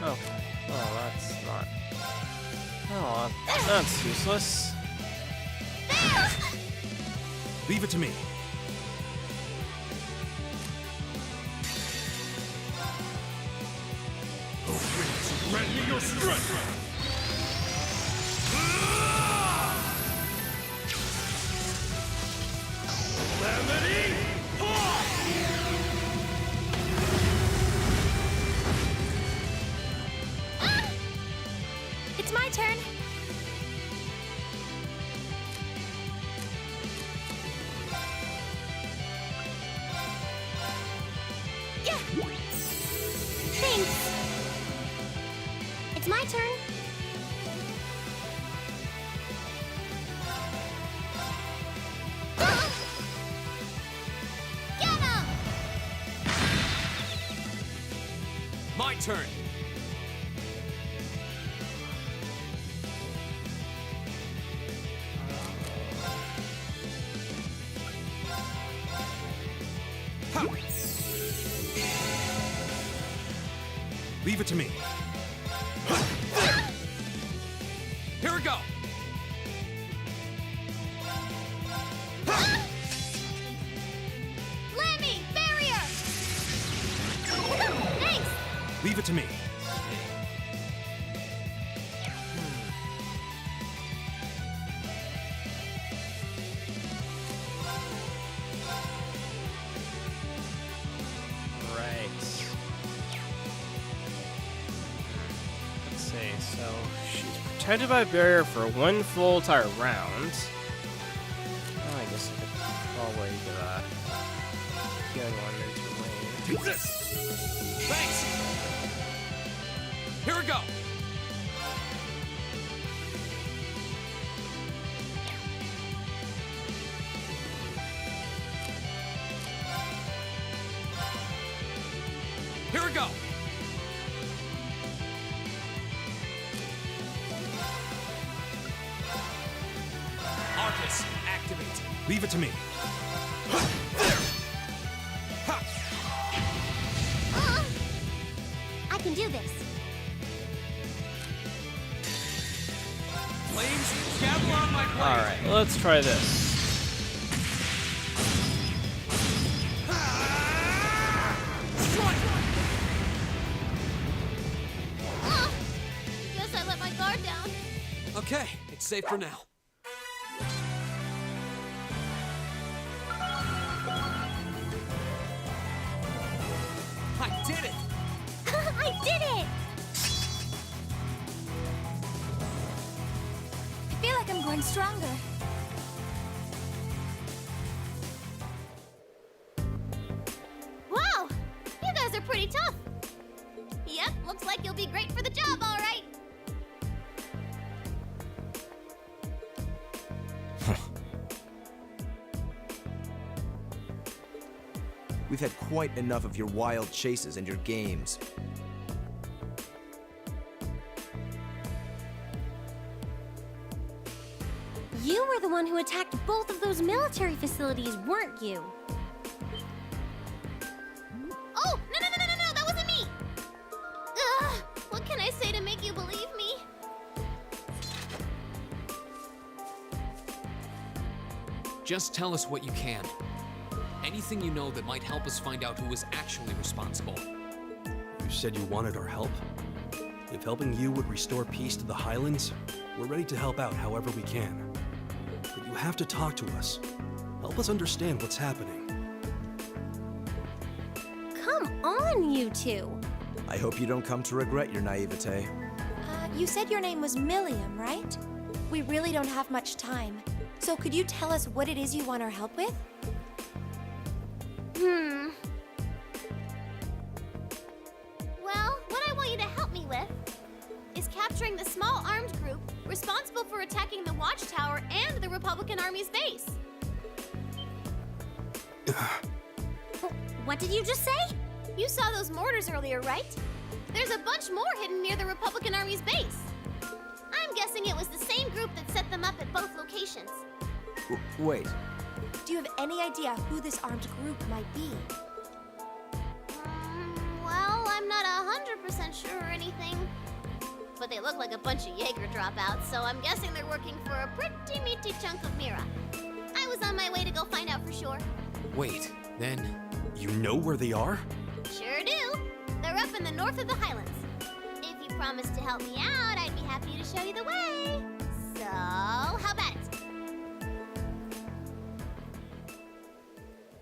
Speaker 1: Okay. Oh, that's not. Oh, that's useless.
Speaker 2: Leave it to me. Grant me your strength. Calamity!
Speaker 3: It's my turn!
Speaker 5: turn.
Speaker 2: Ha! Leave it to me.
Speaker 5: Here we go.
Speaker 3: Lemmy, barrier! Thanks!
Speaker 2: Leave it to me.
Speaker 1: Right. Let's see. So she's protected by a barrier for one full entire round. Oh, I guess I could probably get one into range.
Speaker 5: Take this. Thanks. Here we go. Here we go. Arcus, activate.
Speaker 2: Leave it to me.
Speaker 3: I can do this.
Speaker 5: Flames, gather on my blade.
Speaker 1: Alright, let's try this.
Speaker 3: Guess I let my guard down.
Speaker 5: Okay, it's safe for now. I did it!
Speaker 3: I did it! I feel like I'm growing stronger. Wow! You guys are pretty tough. Yep, looks like you'll be great for the job, all right.
Speaker 4: We've had quite enough of your wild chases and your games.
Speaker 3: You were the one who attacked both of those military facilities, weren't you? Oh, no, that wasn't me! Ugh, what can I say to make you believe me?
Speaker 5: Just tell us what you can. Anything you know that might help us find out who was actually responsible.
Speaker 2: You said you wanted our help? If helping you would restore peace to the Highlands, we're ready to help out however we can. But you have to talk to us. Help us understand what's happening.
Speaker 3: Come on, you two.
Speaker 4: I hope you don't come to regret your naivete.
Speaker 7: You said your name was Milliam, right? We really don't have much time. So could you tell us what it is you want our help with?
Speaker 3: Well, what I want you to help me with is capturing the small armed group responsible for attacking the Watchtower and the Republican Army's base. What did you just say? You saw those mortars earlier, right? There's a bunch more hidden near the Republican Army's base. I'm guessing it was the same group that set them up at both locations.
Speaker 4: Wait,
Speaker 7: Do you have any idea who this armed group might be?
Speaker 3: Well, I'm not 100% sure or anything. But they look like a bunch of Jaeger dropouts, so I'm guessing they're working for a pretty meaty chunk of Mira. I was on my way to go find out for sure.
Speaker 5: Wait, then...
Speaker 2: You know where they are?
Speaker 3: Sure do. They're up in the north of the Highlands. If you promise to help me out, I'd be happy to show you the way. So, how about it?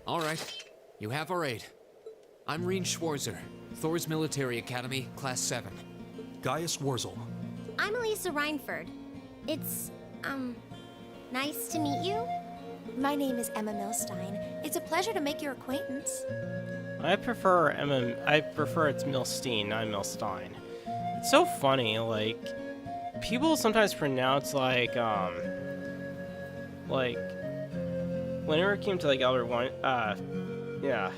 Speaker 5: All right, you have our aid. I'm Reen Schwarzer, Thor's Military Academy, Class 7.
Speaker 2: Gaius Wurzel.
Speaker 3: I'm Elisa Reinford. It's, nice to meet you.
Speaker 7: My name is Emma Milstein. It's a pleasure to make your acquaintance.
Speaker 1: I prefer it's Milstein, not Milstein. It's so funny, like, people sometimes pronounce, whenever it came to, like, Elder One, yeah.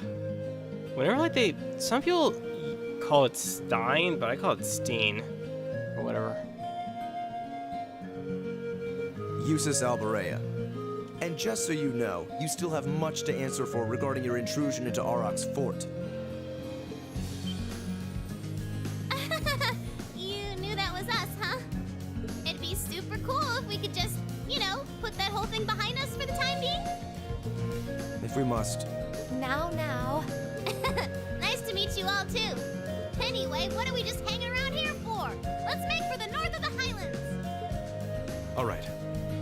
Speaker 1: Whenever, like, some people call it Stein, but I call it Steen. Or whatever.
Speaker 4: Usus Alberea. And just so you know, you still have much to answer for regarding your intrusion into Auroch's fort.
Speaker 3: You knew that was us, huh? It'd be super cool if we could just, you know, put that whole thing behind us for the time being.
Speaker 4: If we must.
Speaker 7: Now.
Speaker 3: Nice to meet you all, too. Anyway, what are we just hanging around here for? Let's make for the north of the Highlands.
Speaker 2: Alright,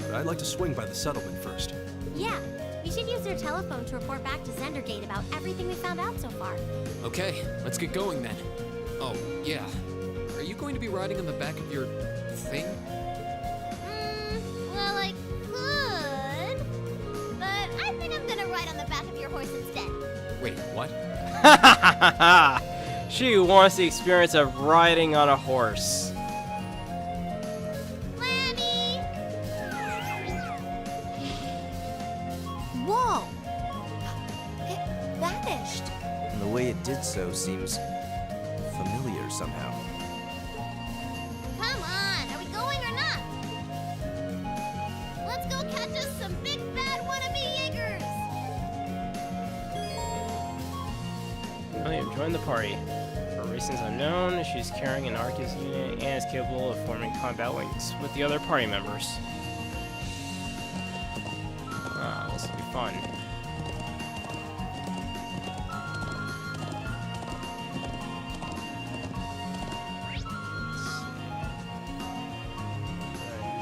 Speaker 2: but I'd like to swing by the settlement first.
Speaker 6: Yeah, we should use your telephone to report back to Zendergate about everything we found out so far.
Speaker 5: Okay, let's get going then. Oh, yeah. Are you going to be riding on the back of your thing?
Speaker 3: Well, I could, but I think I'm gonna ride on the back of your horse instead.
Speaker 5: Wait, what?
Speaker 1: She wants the experience of riding on a horse.
Speaker 3: Lammy!
Speaker 7: Whoa! It vanished.
Speaker 4: And the way it did so seems familiar somehow.
Speaker 3: Come on, are we going or not? Let's go catch us some big bad wannabe Jaegers!
Speaker 1: William joined the party. For reasons unknown, she's carrying an Arcus unit and is capable of forming combat links with the other party members. Ah, this will be fun.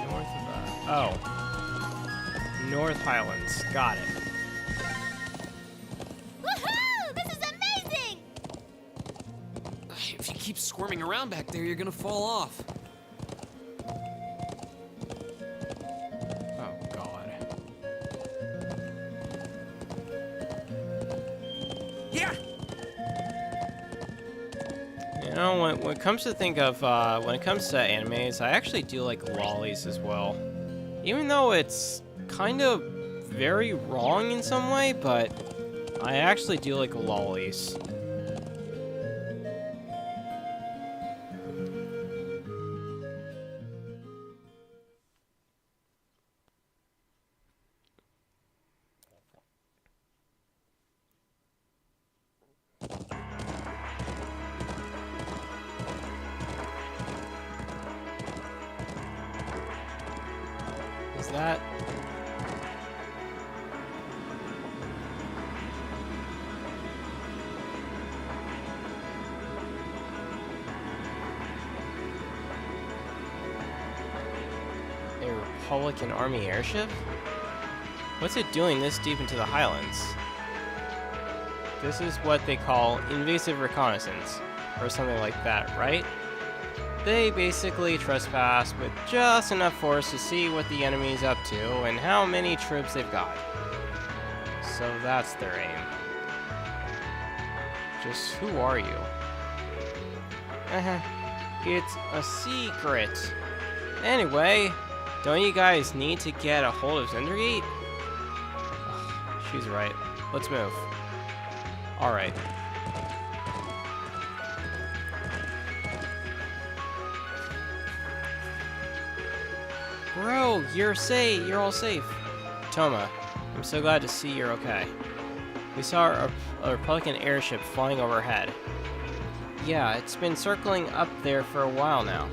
Speaker 1: North of that. Oh. North Highlands. Got it.
Speaker 3: Woohoo! This is amazing!
Speaker 5: If you keep squirming around back there, you're gonna fall off.
Speaker 1: Oh, God.
Speaker 5: Yeah!
Speaker 1: You know, when it comes to think of, when it comes to animes, I actually do like lollies as well. Even though it's kind of very wrong in some way, but I actually do like lollies. Is that... a Republican Army airship? What's it doing this deep into the Highlands? This is what they call invasive reconnaissance, or something like that, right? They basically trespass with just enough force to see what the enemy's up to and how many troops they've got. So that's their aim. Just who are you? It's a secret. Anyway, don't you guys need to get a hold of Zendergate? She's right. Let's move. Alright. Bro, you're safe. You're all safe. Toma, I'm so glad to see you're okay. We saw a Republican airship flying overhead. Yeah, it's been circling up there for a while now.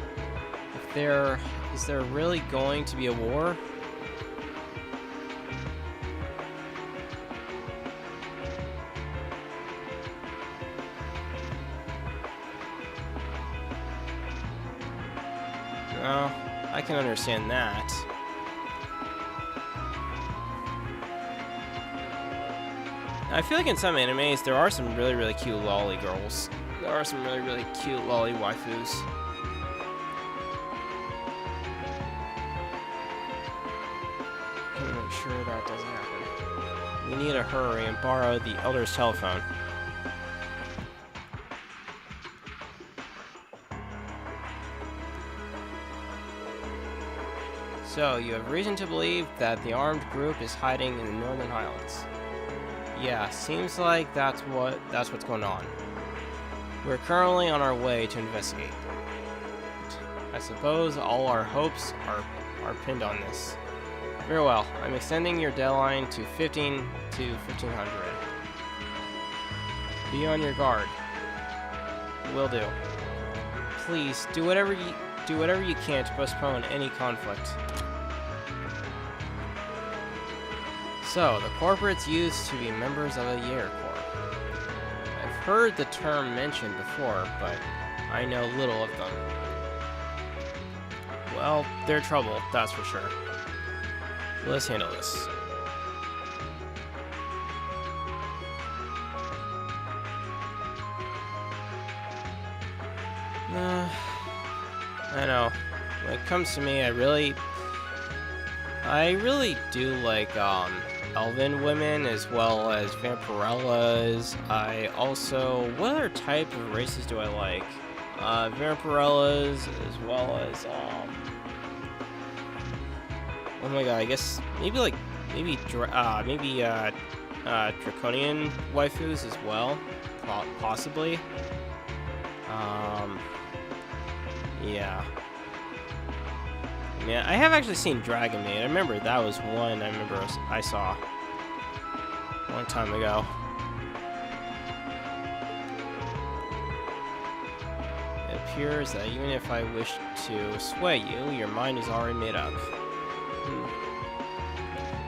Speaker 1: Is there really going to be a war? No, I can understand that. I feel like in some animes there are some really, really cute lolly girls. There are some really, really cute lolly waifus. Gotta make sure that doesn't happen. We need to hurry and borrow the Elder's telephone. So, you have reason to believe that the armed group is hiding in the Northern Highlands. Yeah, seems like that's what's going on. We're currently on our way to investigate. I suppose all our hopes are pinned on this. Very well. I'm extending your deadline to 15 to 1500. Be on your guard. Will do. Please do whatever you can to postpone any conflict. So, the corporates used to be members of the Jaeger Corps. I've heard the term mentioned before, but I know little of them. Well, they're trouble, that's for sure. Let's handle this. I know. When it comes to me, I really do like elven women as well as vampirellas. I also, what other type of races do I like? Vampirellas as well as oh my god, I guess maybe draconian waifus as well, possibly. Yeah. Yeah, I have actually seen Dragon Maid. I remember that was one I saw a long time ago. It appears that even if I wish to sway you, your mind is already made up.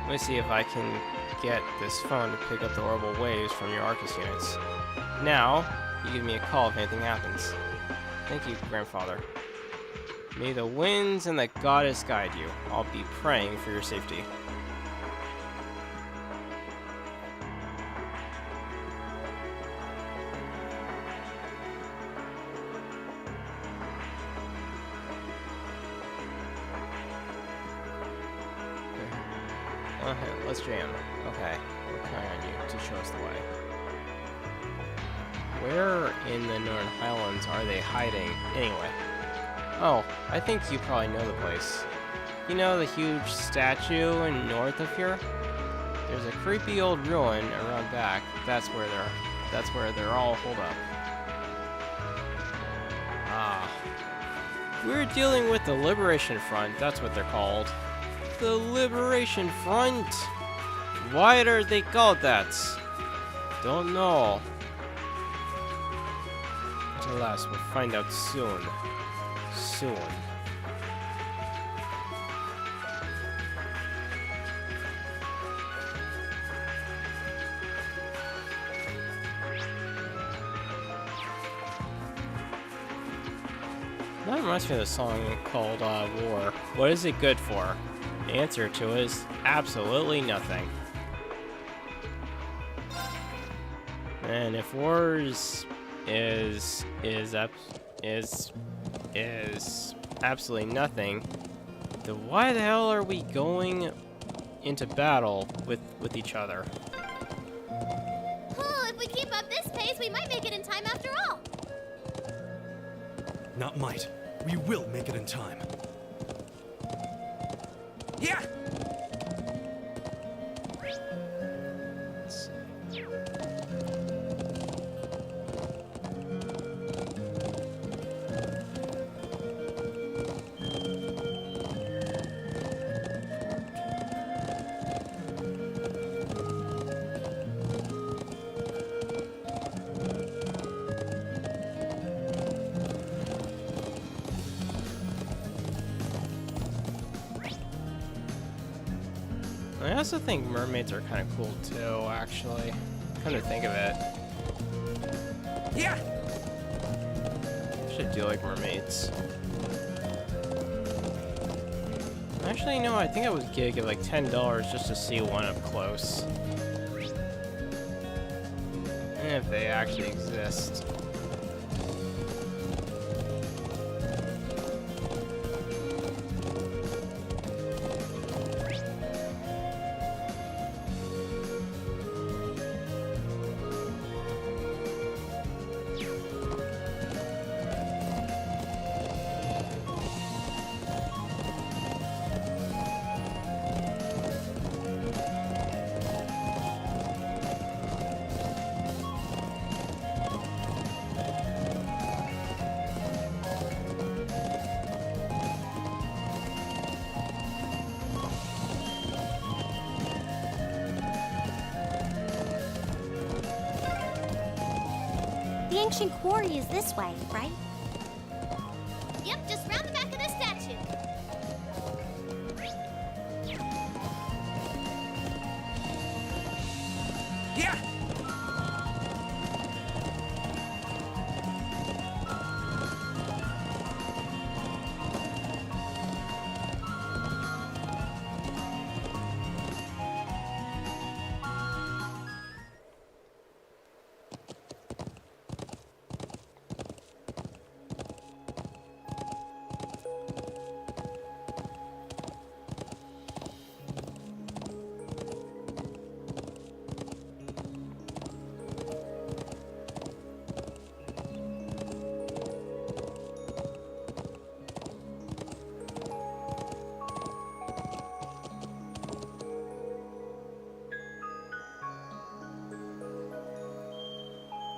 Speaker 1: Let me see if I can get this phone to pick up the orbital waves from your Arcus units. Now, you give me a call if anything happens. Thank you, grandfather. May the winds and the goddess guide you. I'll be praying for your safety. Okay, let's jam. Okay, we're counting on you to show us the way. Where in the Northern Highlands are they hiding, anyway? Oh, I think you probably know the place. You know the huge statue in north of here? There's a creepy old ruin around back. That's where they're all holed up. Ah. We're dealing with the Liberation Front, that's what they're called. The Liberation Front? Why are they called that? Don't know. But alas, we'll find out soon. Soon. That reminds me of the song called War. What is it good for? The answer to it is absolutely nothing. And if wars is absolutely nothing, then why the hell are we going into battle with each other?
Speaker 3: Oh, if we keep up this pace, we might make it in time after all.
Speaker 2: Not might. We will make it in time.
Speaker 4: Yeah!
Speaker 1: I also think mermaids are kind of cool too, actually. Come to think of it.
Speaker 4: Yeah!
Speaker 1: Actually, I do like mermaids. Actually, no, I think I would give like $10 just to see one up close. And if they actually exist.
Speaker 6: ancient quarry is this way, right?
Speaker 3: Yep, just round the back of this statue.
Speaker 5: Yeah!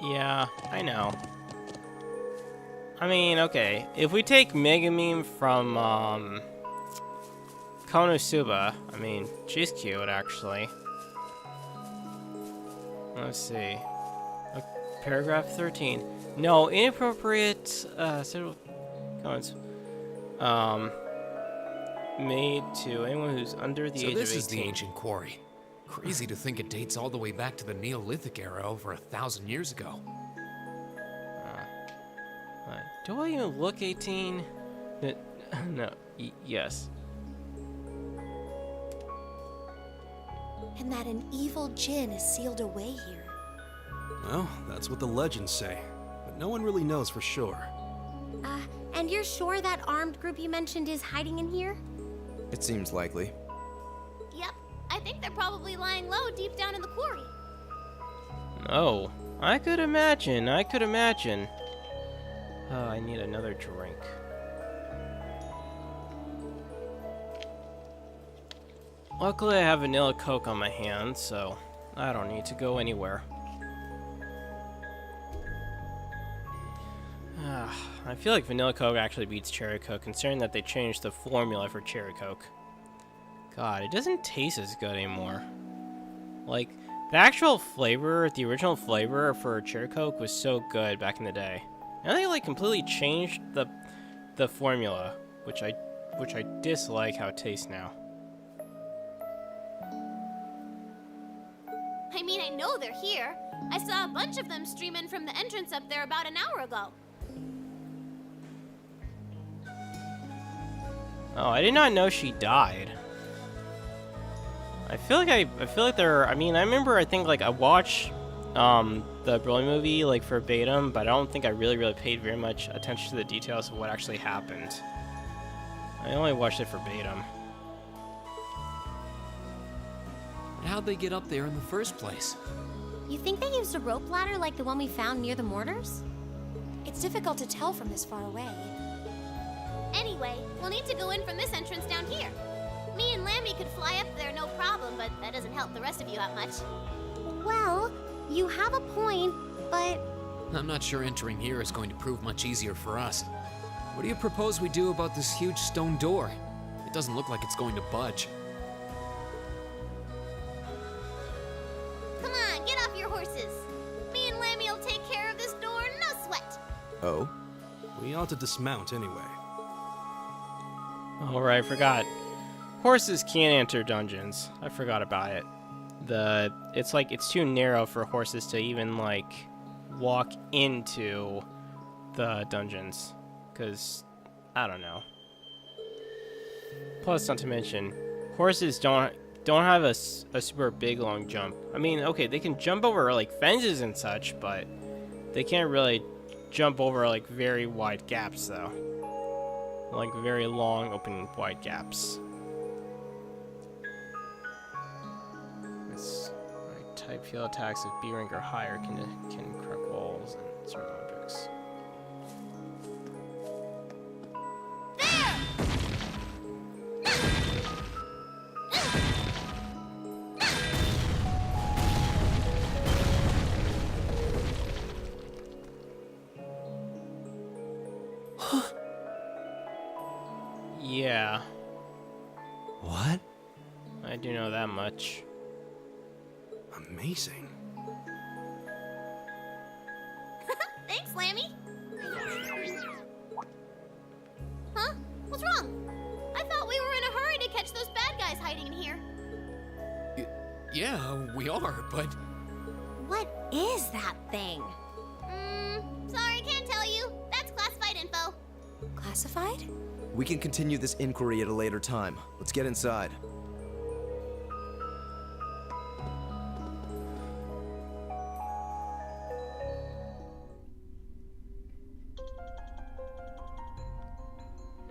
Speaker 1: Yeah, I know. I mean, okay, if we take Megumin from, Konosuba, I mean, she's cute, actually. Let's see. Paragraph 13. No, inappropriate, sexual comments, made to anyone who's under the
Speaker 5: So
Speaker 1: age of 18.
Speaker 5: this is the ancient quarry. Crazy to think it dates all the way back to the Neolithic era over 1,000 years ago.
Speaker 1: Do I even look 18? No, yes.
Speaker 7: And that an evil djinn is sealed away here.
Speaker 2: Well, that's what the legends say, but no one really knows for sure.
Speaker 6: And you're sure that armed group you mentioned is hiding in here?
Speaker 4: It seems likely.
Speaker 3: Yep, I think they're probably lying low deep down in the quarry.
Speaker 1: Oh, I could imagine. Oh, I need another drink. Luckily, I have vanilla Coke on my hands, so I don't need to go anywhere. I feel like vanilla Coke actually beats cherry Coke, considering that they changed the formula for cherry Coke. God, it doesn't taste as good anymore. Like, the actual flavor, the original flavor for cherry Coke was so good back in the day. Now they like completely changed the formula, which I dislike how it tastes now.
Speaker 3: I mean, I know they're here. I saw a bunch of them streaming from the entrance up there about an hour ago.
Speaker 1: Oh, I did not know she died. I feel like they're. I mean, I remember. I think like I watched the Broly movie like verbatim, but I don't think I really paid very much attention to the details of what actually happened. I only watched it verbatim.
Speaker 5: How'd they get up there in the first place?
Speaker 6: You think they used a rope ladder like the one we found near the mortars?
Speaker 7: It's difficult to tell from this far away.
Speaker 3: Anyway, we'll need to go in from this entrance down here. Me and Lammy could fly up there no problem, but that doesn't help the rest of you out much.
Speaker 6: Well, you have a point, but
Speaker 5: I'm not sure entering here is going to prove much easier for us. What do you propose we do about this huge stone door? It doesn't look like it's going to budge.
Speaker 3: Come on, get off your horses. Me and Lammy will take care of this door, no sweat.
Speaker 4: Oh?
Speaker 2: We ought to dismount anyway.
Speaker 1: Oh right, I forgot. Horses can't enter dungeons. I forgot about it. It's too narrow for horses to even like walk into the dungeons, cause I don't know. Plus, not to mention, horses don't have a super big long jump. I mean, okay, they can jump over like fences and such, but they can't really jump over like very wide gaps though. Like very long, open, wide gaps. Type field attacks of B rank or higher can crack walls and certain objects. Yeah.
Speaker 2: What?
Speaker 1: I do know that much.
Speaker 2: Amazing.
Speaker 3: They Thanks, Lammy. Huh? What's wrong? I thought we were in a hurry to catch those bad guys hiding in here.
Speaker 5: Yeah, we are, but
Speaker 6: What is that thing?
Speaker 3: Sorry, can't tell you. That's classified info.
Speaker 7: Classified?
Speaker 4: We can continue this inquiry at a later time. Let's get inside.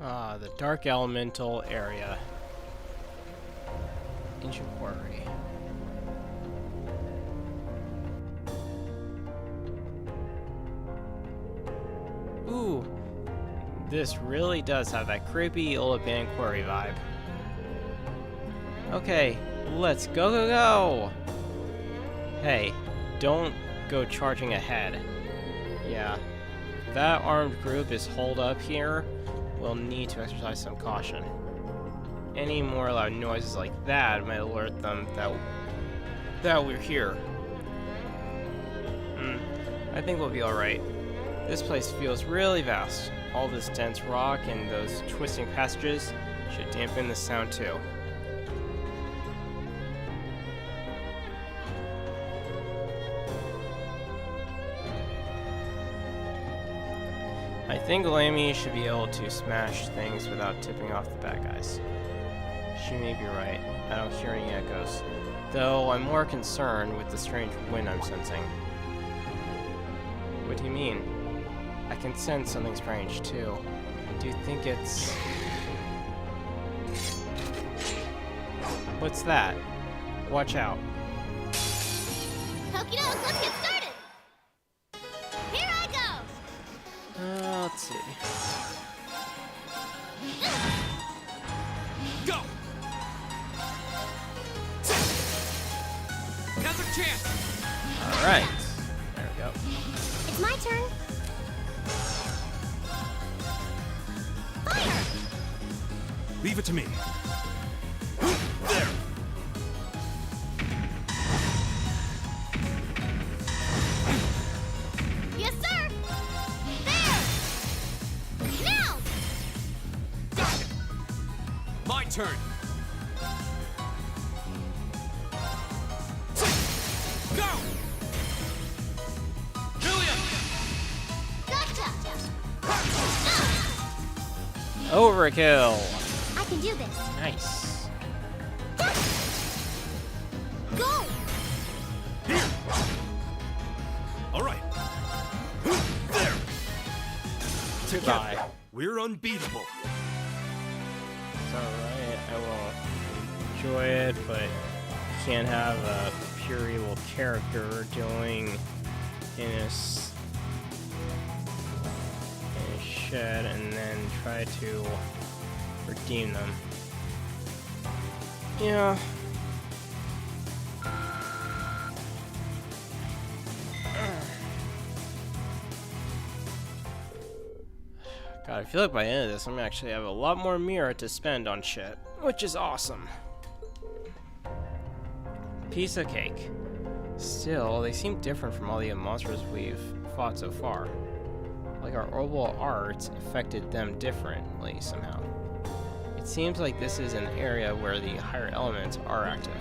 Speaker 1: Ah, the Dark Elemental area. Ancient Quarry. Ooh, this really does have that creepy old abandoned quarry vibe. Okay, let's go, go, go! Hey, don't go charging ahead. Yeah, if that armed group is holed up here, we'll need to exercise some caution. Any more loud noises like that might alert them that we're here. I think we'll be alright. This place feels really vast. All this dense rock and those twisting passages should dampen the sound too. I think Lammy should be able to smash things without tipping off the bad guys. She may be right. I don't hear any echoes. Though I'm more concerned with the strange wind I'm sensing. What do you mean? I can sense something strange too. Do you think it's... What's that? Watch out.
Speaker 3: Okie doke, let's get started. Here I go.
Speaker 1: Let's see.
Speaker 5: go! Another chance!
Speaker 1: Alright. There we go.
Speaker 6: It's my turn.
Speaker 3: Fire!
Speaker 2: Leave it to me. There!
Speaker 3: Yes, sir! There! Now!
Speaker 5: Got it! My turn! Go! Julia!
Speaker 3: Gotcha!
Speaker 1: Overkill!
Speaker 6: I can do this.
Speaker 1: Nice.
Speaker 3: Go!
Speaker 2: Here! All right. There!
Speaker 1: Goodbye.
Speaker 2: Together, we're unbeatable.
Speaker 1: It's alright, I will enjoy it, but you can't have a pure evil character doing in a shed and then try to redeem them. Yeah. God, I feel like by the end of this, I'm gonna actually have a lot more mirror to spend on shit, which is awesome. Piece of cake. Still, they seem different from all the monsters we've fought so far. Like our orbital arts affected them differently somehow. It seems like this is an area where the higher elements are active.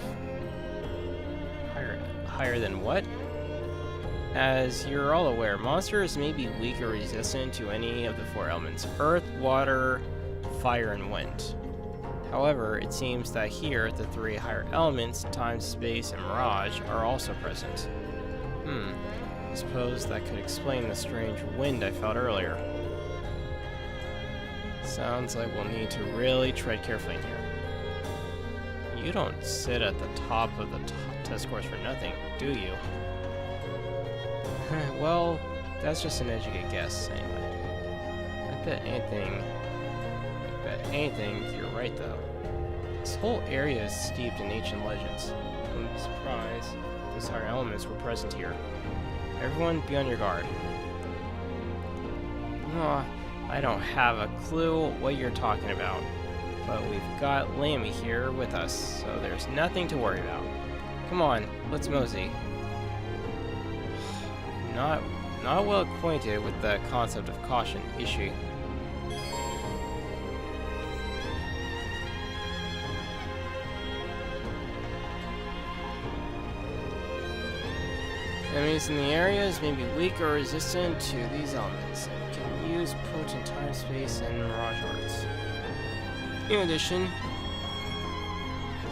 Speaker 1: Higher than what? As you're all aware, monsters may be weak or resistant to any of the four elements: earth, water, fire, and wind. However, it seems that here, the three higher elements, time, space, and mirage, are also present. I suppose that could explain the strange wind I felt earlier. Sounds like we'll need to really tread carefully in here. You don't sit at the top of the test course for nothing, do you? Well, that's just an educated guess, anyway. I bet anything, you're right though. This whole area is steeped in ancient legends. I'm surprised those higher elements were present here. Everyone be on your guard. Oh, I don't have a clue what you're talking about, but we've got Lammy here with us, so there's nothing to worry about. Come on, let's mosey. not well acquainted with the concept of caution, is she? Enemies in the areas may be weak or resistant to these elements and can use potent time, space, and mirage arts. In addition,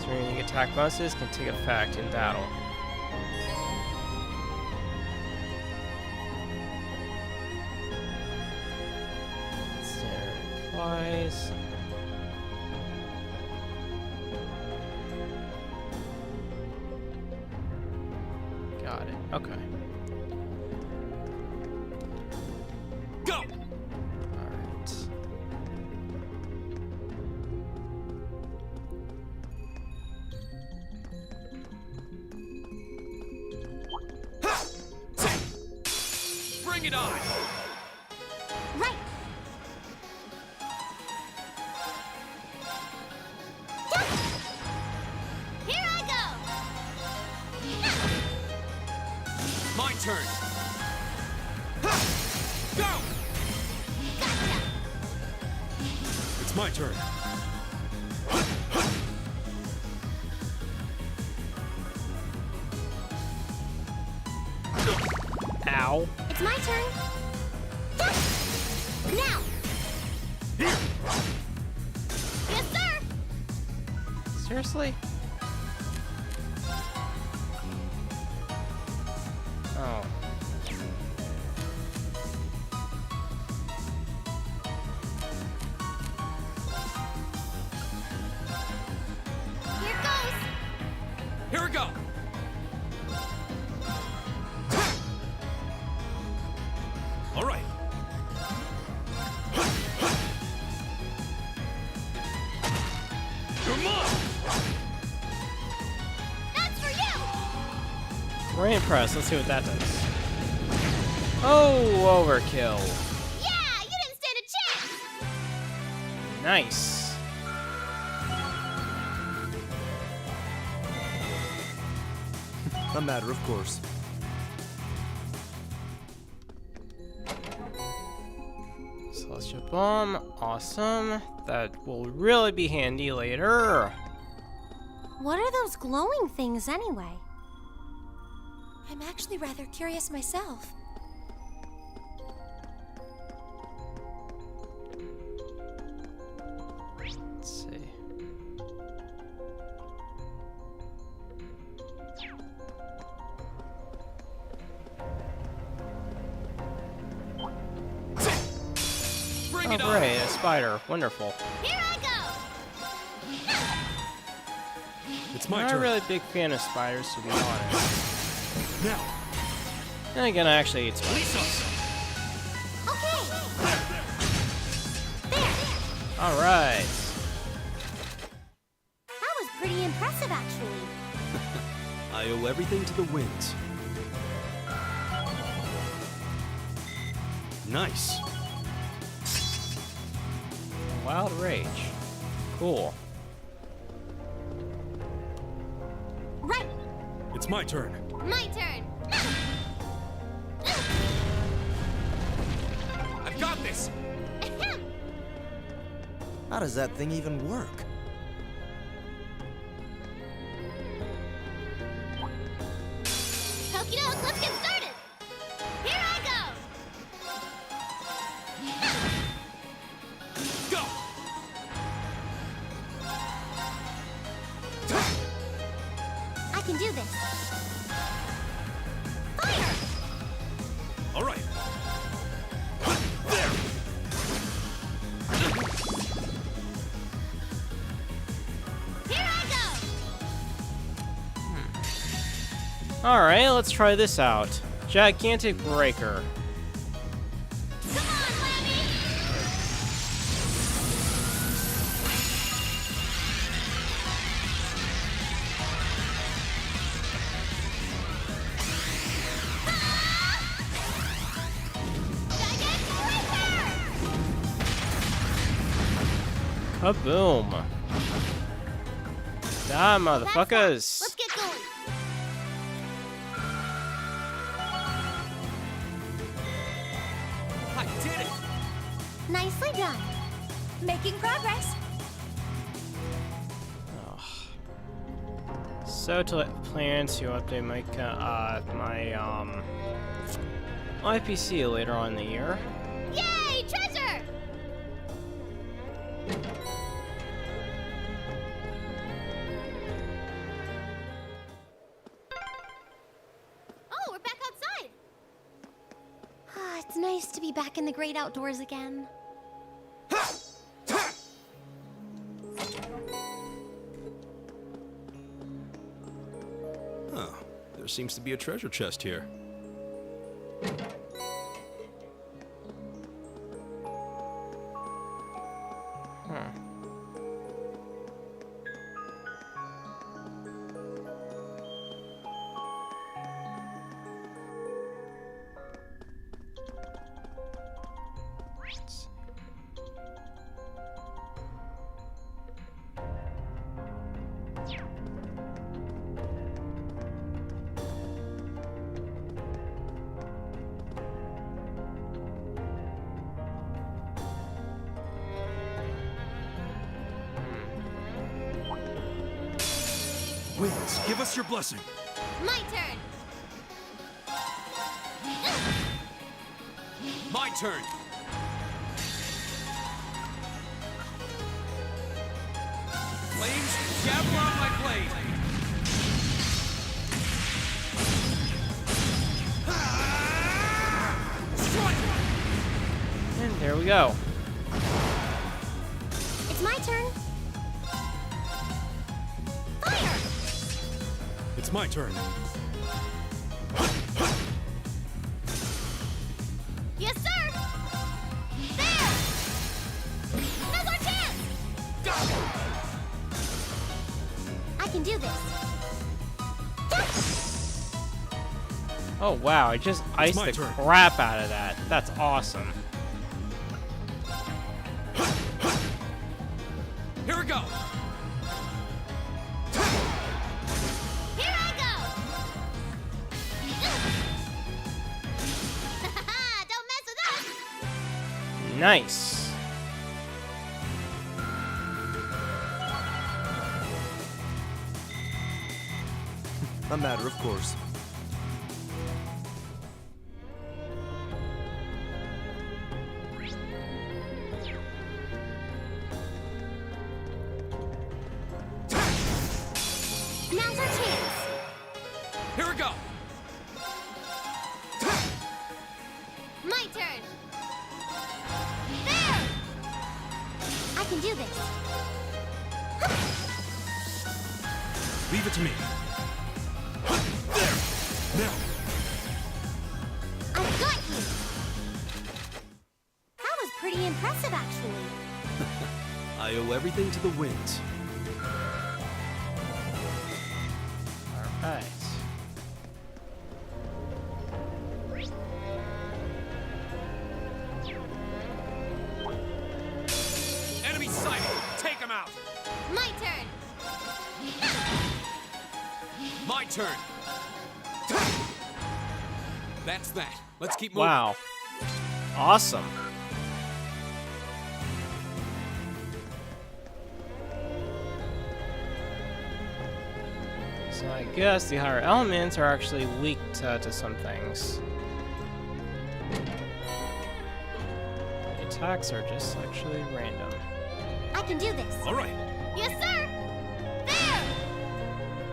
Speaker 1: surrounding attack bonuses can take effect in battle. Standard applies. Got it. Okay.
Speaker 2: Go!
Speaker 1: Alright.
Speaker 2: Bring it on!
Speaker 6: Right!
Speaker 3: Here I go!
Speaker 2: My turn! Go!
Speaker 3: Gotcha!
Speaker 2: It's my turn.
Speaker 1: Ow.
Speaker 6: It's my turn.
Speaker 3: Now! Yes, sir!
Speaker 1: Seriously? Oh.
Speaker 3: Here goes!
Speaker 2: Here we go! All right. Come on!
Speaker 3: That's for you!
Speaker 1: Brain press. Let's see what that does. Oh, overkill.
Speaker 3: Yeah, you didn't stand a chance!
Speaker 1: Nice.
Speaker 4: A matter of course.
Speaker 1: Celestial bomb. Awesome. That will really be handy later.
Speaker 6: What are those glowing things anyway?
Speaker 7: I'm actually rather curious myself.
Speaker 1: Let's see.
Speaker 2: Bring
Speaker 1: Oh,
Speaker 2: it on!
Speaker 1: great. A spider. Wonderful.
Speaker 3: Here I go!
Speaker 2: It's
Speaker 1: I'm
Speaker 2: my
Speaker 1: not a
Speaker 2: turn.
Speaker 1: really big fan of spiders, to be honest.
Speaker 2: Now,
Speaker 1: Then again, I actually eat spiders.
Speaker 2: Lisa!
Speaker 3: Okay!
Speaker 1: All right.
Speaker 6: That was pretty impressive, actually.
Speaker 2: I owe everything to the winds. Nice.
Speaker 1: Wild rage. Cool.
Speaker 6: Right!
Speaker 2: It's my turn.
Speaker 3: My turn!
Speaker 2: I've got this.
Speaker 4: How does that thing even work?
Speaker 3: Okie doke, let's get started! Here I go!
Speaker 2: Go!
Speaker 6: I can do this.
Speaker 3: Fire!
Speaker 2: All right. There.
Speaker 3: Here I go!
Speaker 1: All right, let's try this out. Gigantic breaker.
Speaker 3: Come on, Lammy!
Speaker 1: Kaboom. Die, motherfuckers.
Speaker 3: Let's get going!
Speaker 5: I did it!
Speaker 6: Nicely done.
Speaker 7: Making progress.
Speaker 1: So to plan to update my my PC later on in the year.
Speaker 3: Yay, treasure! Oh, we're back outside.
Speaker 6: Ah, it's nice to be back in the great outdoors again.
Speaker 2: Oh, there seems to be a treasure chest here. Winds, give us your blessing.
Speaker 3: My turn.
Speaker 5: My turn! Flames, javelin on my blade!
Speaker 1: And there we go.
Speaker 6: It's my turn.
Speaker 3: Fire!
Speaker 2: It's my turn.
Speaker 3: Yes, sir! There! Now's our chance!
Speaker 6: I can do this.
Speaker 1: Oh wow, I just iced
Speaker 2: my
Speaker 1: the
Speaker 2: turn.
Speaker 1: crap out of that. That's awesome.
Speaker 5: Here we go!
Speaker 3: Here I go! Don't mess with us!
Speaker 1: Nice.
Speaker 4: A matter of course.
Speaker 6: Now's our chance.
Speaker 5: Here we go!
Speaker 3: My turn! There!
Speaker 6: I can do this.
Speaker 2: Leave it to me. There! Now!
Speaker 6: I've got you. That was pretty impressive, actually.
Speaker 2: I owe everything to the winds.
Speaker 1: Alright.
Speaker 5: Enemy sighted! Take him out!
Speaker 3: My turn!
Speaker 5: My turn! That's that. Let's keep moving.
Speaker 1: Wow. Awesome. So I guess the higher elements are actually weak to some things. The attacks are just actually random.
Speaker 6: I can do this.
Speaker 2: All right.
Speaker 3: Yes, sir! There!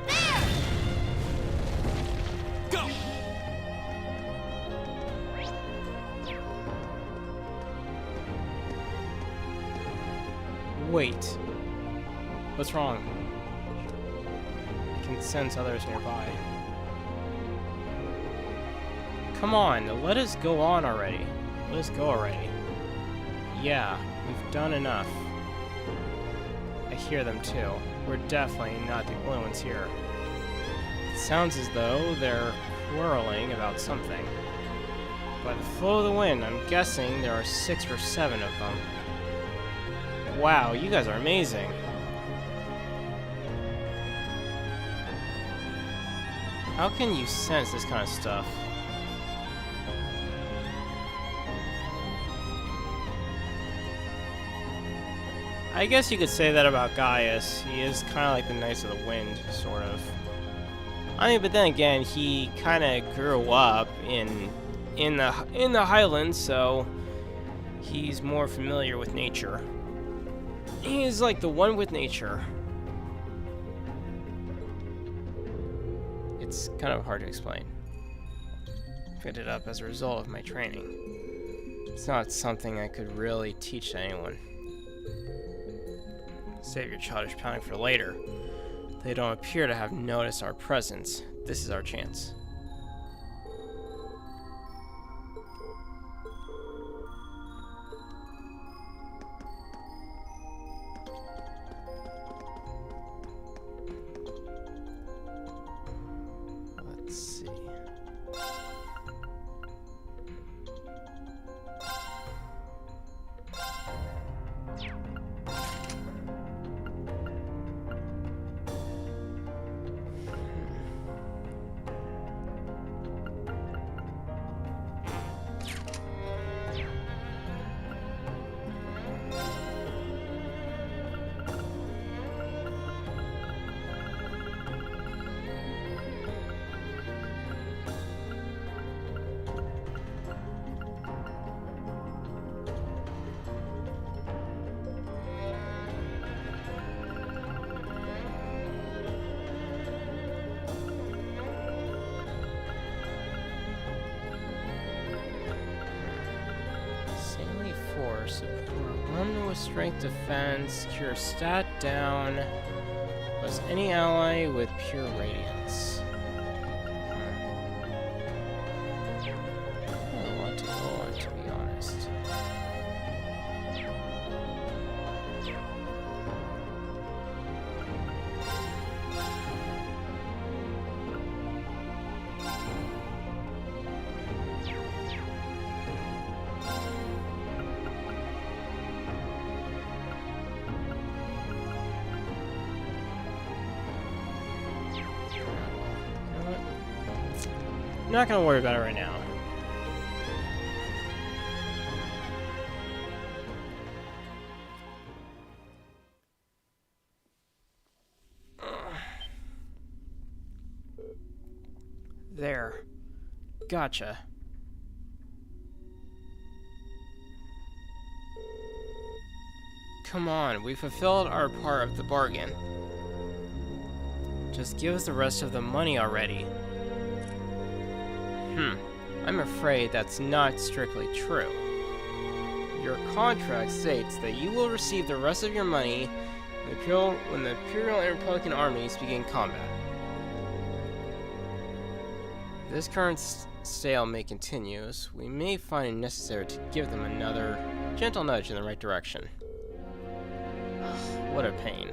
Speaker 3: There!
Speaker 5: Go!
Speaker 1: Wait. What's wrong? I can sense others nearby. Come on, let us go on already. Let us go already. Yeah, we've done enough. I hear them too. We're definitely not the only ones here. It sounds as though they're quarreling about something. By the flow of the wind, I'm guessing there are 6 or 7 of them. Wow, you guys are amazing. How can you sense this kind of stuff? I guess you could say that about Gaius. He is kind of like the Knights of the Wind, sort of. I mean, but then again, he kind of grew up in the Highlands, so he's more familiar with nature. He's like the one with nature. It's kind of hard to explain. Picked it up as a result of my training. It's not something I could really teach to anyone. Save your childish pounding for later. They don't appear to have noticed our presence. This is our chance. Let's see. Support 1 with strength defense, cure stat down, plus any ally with pure radiance. I don't want to go on, to be honest. I'm not gonna worry about it right now. There. Gotcha. Come on, we fulfilled our part of the bargain. Just give us the rest of the money already. I'm afraid that's not strictly true. Your contract states that you will receive the rest of your money when the Imperial and Republican armies begin combat. If this current stalemate continues, we may find it necessary to give them another gentle nudge in the right direction. What a pain.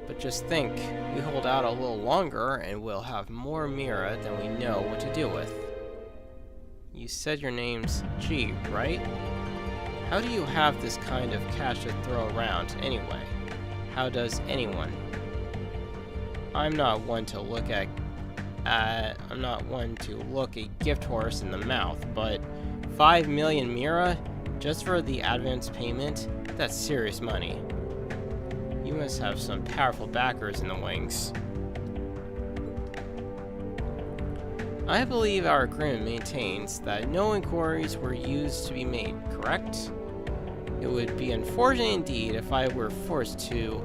Speaker 1: But just think, we hold out a little longer and we'll have more Mira than we know what to do with. You said your name's G, right? How do you have this kind of cash to throw around anyway? How does anyone? I'm not one to look a gift horse in the mouth, but 5 million Mira just for the advance payment? That's serious money. You must have some powerful backers in the wings. I believe our agreement maintains that no inquiries were used to be made, correct? It would be unfortunate indeed if I were forced to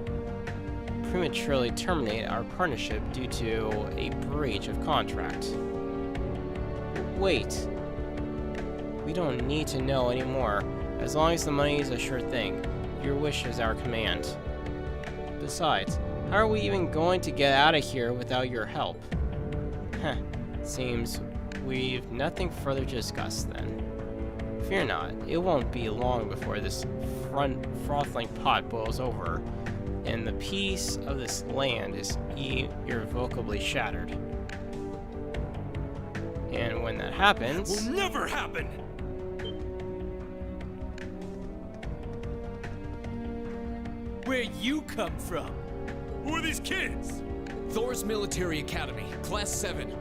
Speaker 1: prematurely terminate our partnership due to a breach of contract. Wait. We don't need to know anymore. As long as the money is a sure thing, your wish is our command. Besides, how are we even going to get out of here without your help? Seems we've nothing further to discuss then. Fear not, it won't be long before this frothing pot boils over, and the peace of this land is irrevocably shattered. And when that happens...
Speaker 2: Will never happen!
Speaker 8: Where you come from?
Speaker 2: Who are these kids?
Speaker 5: Thor's Military Academy, Class 7.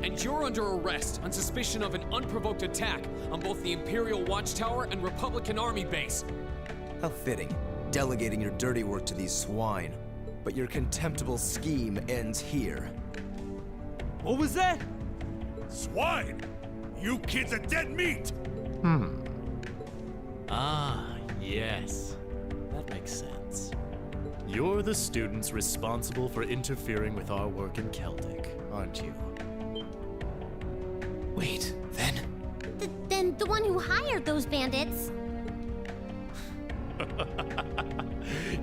Speaker 5: And you're under arrest on suspicion of an unprovoked attack on both the Imperial Watchtower and Republican Army base.
Speaker 4: How fitting. delegating your dirty work to these swine. But your contemptible scheme ends here.
Speaker 8: What was that?
Speaker 9: Swine! You kids are dead meat!
Speaker 10: Ah, yes. That makes sense. You're the students responsible for interfering with our work in Celtic, aren't you?
Speaker 5: Wait, then?
Speaker 6: Then the one who hired those bandits.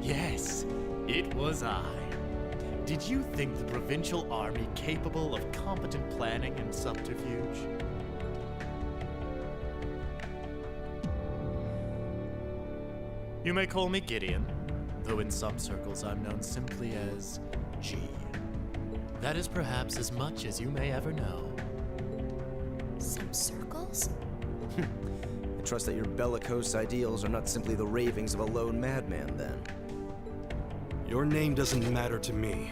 Speaker 10: Yes, it was I. Did you think the provincial army capable of competent planning and subterfuge? You may call me Gideon, though in some circles I'm known simply as G. That is perhaps as much as you may ever know.
Speaker 7: Some circles?
Speaker 4: I trust that your bellicose ideals are not simply the ravings of a lone madman, then.
Speaker 2: Your name doesn't matter to me.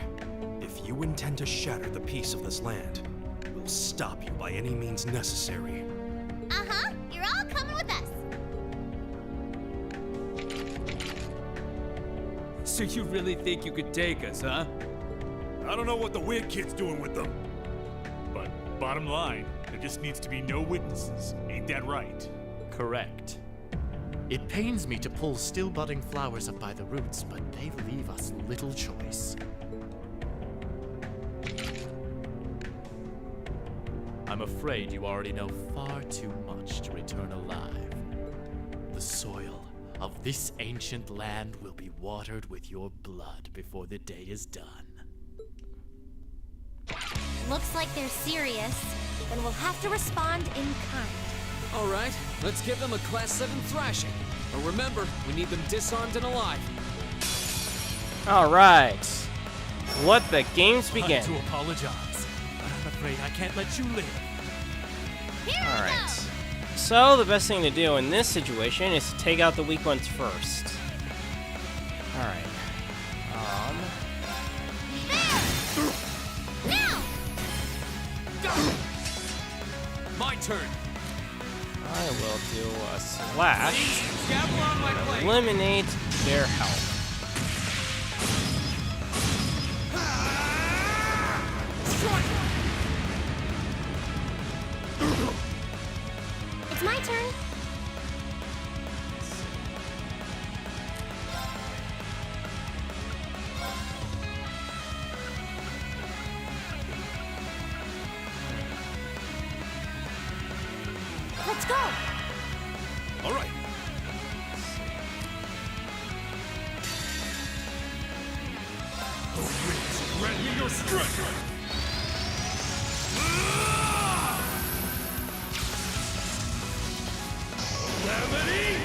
Speaker 2: If you intend to shatter the peace of this land, we'll stop you by any means necessary.
Speaker 3: Uh-huh. You're all coming with us.
Speaker 8: So you really think you could take us, huh?
Speaker 9: I don't know what the weird kid's doing with them. But bottom line, there just needs to be no witnesses. Ain't that right?
Speaker 10: Correct. It pains me to pull still budding flowers up by the roots, but they leave us little choice. I'm afraid you already know far too much to return alive. The soil of this ancient land will be watered with your blood before the day is done.
Speaker 6: Looks like they're serious.
Speaker 7: Then we'll have to respond in kind.
Speaker 5: All right, let's give them a Class 7 thrashing. But remember, we need them disarmed and alive.
Speaker 1: All right. Let the games
Speaker 10: I
Speaker 1: begin.
Speaker 10: have to apologize, but I'm afraid I can't let you live.
Speaker 3: Here
Speaker 1: All
Speaker 3: we
Speaker 1: right.
Speaker 3: go.
Speaker 1: So the best thing to do in this situation is to take out the weak ones first. All right.
Speaker 3: Now!
Speaker 5: My turn.
Speaker 1: I will do a slash.
Speaker 5: Gavel on my plate.
Speaker 1: Eliminate their health.
Speaker 6: It's my turn. Let's go.
Speaker 9: All right. Grant me your strength! Calamity!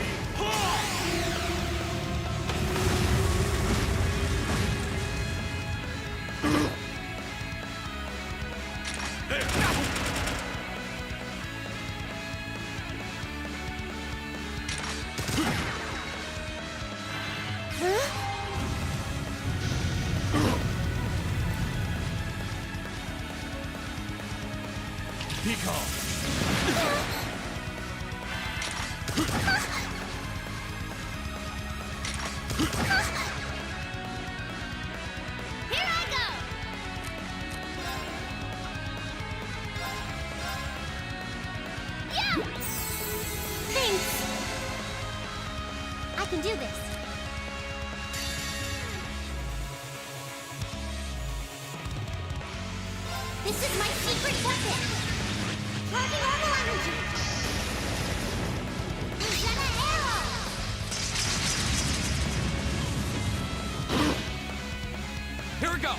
Speaker 9: Be calm.
Speaker 3: Here I go! Yeah!
Speaker 6: Thanks. I can do this.
Speaker 3: This is my secret weapon! Charging normal energy! Antenna arrow!
Speaker 5: Here we go.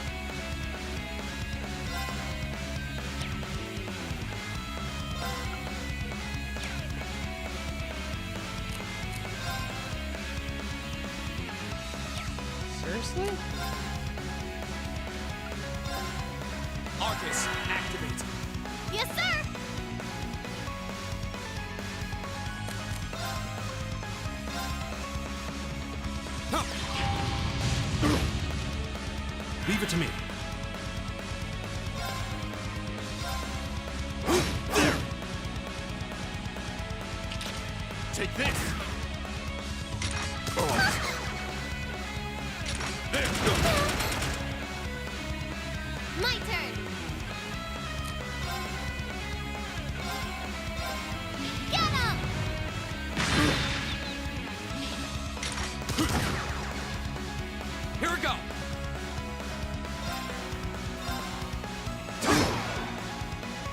Speaker 1: Seriously?
Speaker 5: Arcus, activate.
Speaker 3: Yes, sir!
Speaker 2: Leave it to me.
Speaker 9: Take this!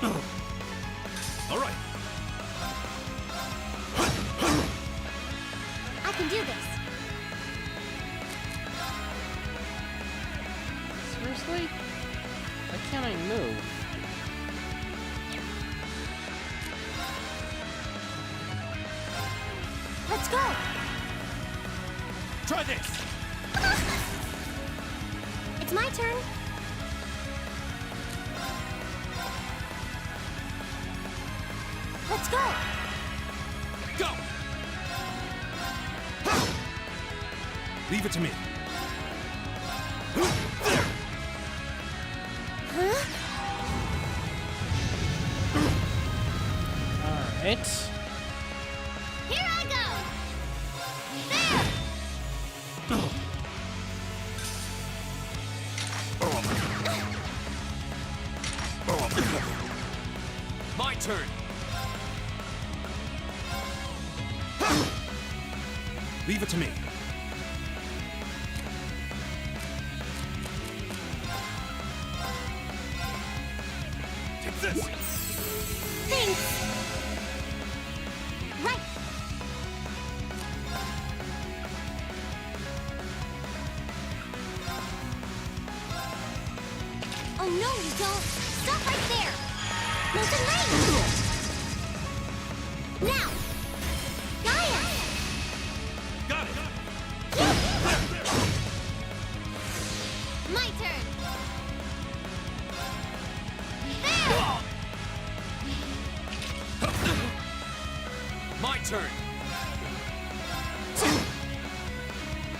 Speaker 9: All right.
Speaker 6: I can do this.
Speaker 1: Seriously? Why can't I move?
Speaker 6: Let's go.
Speaker 9: Try this.
Speaker 6: It's my turn. Let's go.
Speaker 9: Go.
Speaker 2: Leave it to me.
Speaker 1: Alright.
Speaker 3: Here I go!
Speaker 5: My turn.
Speaker 2: Leave it to me.
Speaker 9: Take this.
Speaker 6: Thanks. Right. Oh no, you don't. Stop right there. Molten Rain. Now. Gaia.
Speaker 9: Got it.
Speaker 3: My turn!
Speaker 5: My turn.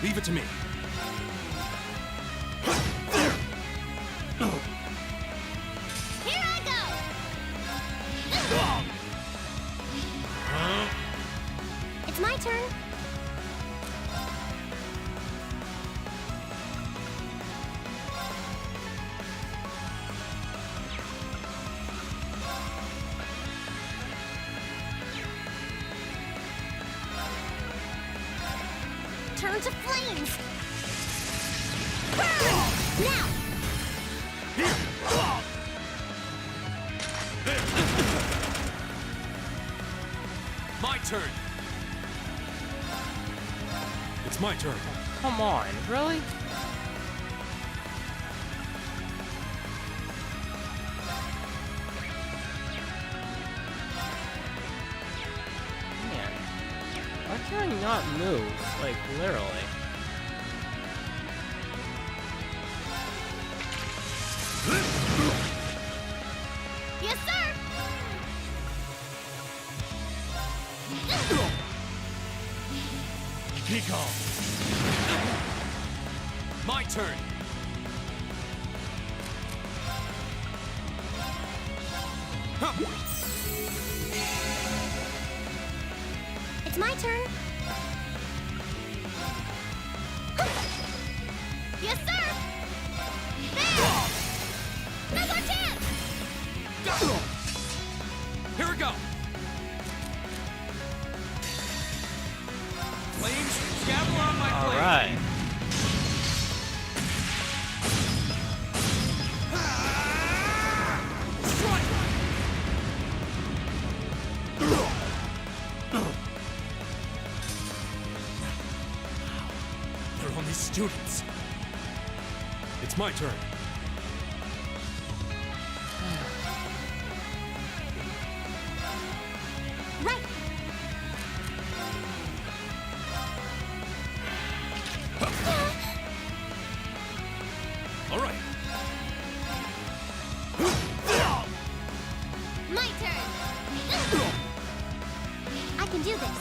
Speaker 2: Leave it to me.
Speaker 3: Here I go!
Speaker 6: It's my turn. Turn to flames. Burn! Now!
Speaker 5: My turn.
Speaker 2: It's my turn.
Speaker 1: Come on, really? Man, why can I not move? Like, literally.
Speaker 3: Yes, sir!
Speaker 9: Be calm.
Speaker 5: My turn.
Speaker 6: It's my turn.
Speaker 3: Yes, sir! There! Now's our chance!
Speaker 5: Here we go. Flames, gather on my blade.
Speaker 1: Alright.
Speaker 2: They're only students. It's my turn.
Speaker 6: Right.
Speaker 2: All right.
Speaker 3: My turn!
Speaker 6: I can do this.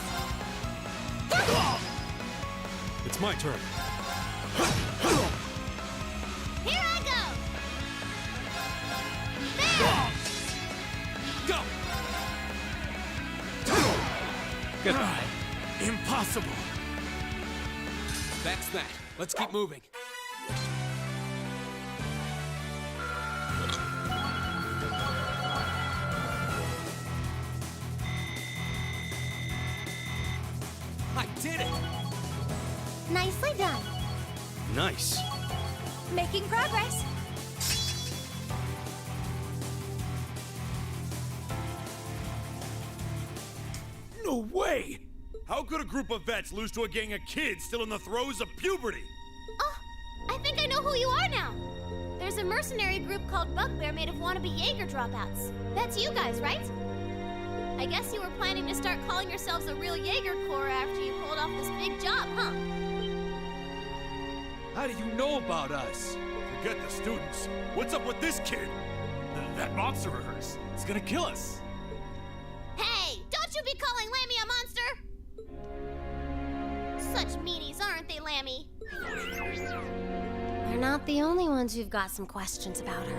Speaker 2: It's my turn.
Speaker 3: Here I go!
Speaker 5: Go.
Speaker 1: Goodbye.
Speaker 9: Impossible.
Speaker 5: That's that. Let's keep moving. I did it.
Speaker 6: Nicely done.
Speaker 2: Nice.
Speaker 7: Making progress.
Speaker 9: No way! How could a group of vets lose to a gang of kids still in the throes of puberty?
Speaker 3: Oh, I think I know who you are now. There's a mercenary group called Bugbear made of wannabe Jaeger dropouts. That's you guys, right? I guess you were planning to start calling yourselves a real Jaeger Corps after you pulled off this big job, huh?
Speaker 8: How do you know about us?
Speaker 9: Forget the students. What's up with this kid? That monster of hers. It's gonna kill us.
Speaker 3: Hey, don't you be calling Lammy a monster! Such meanies, aren't they, Lammy?
Speaker 6: We're not the only ones who've got some questions about her.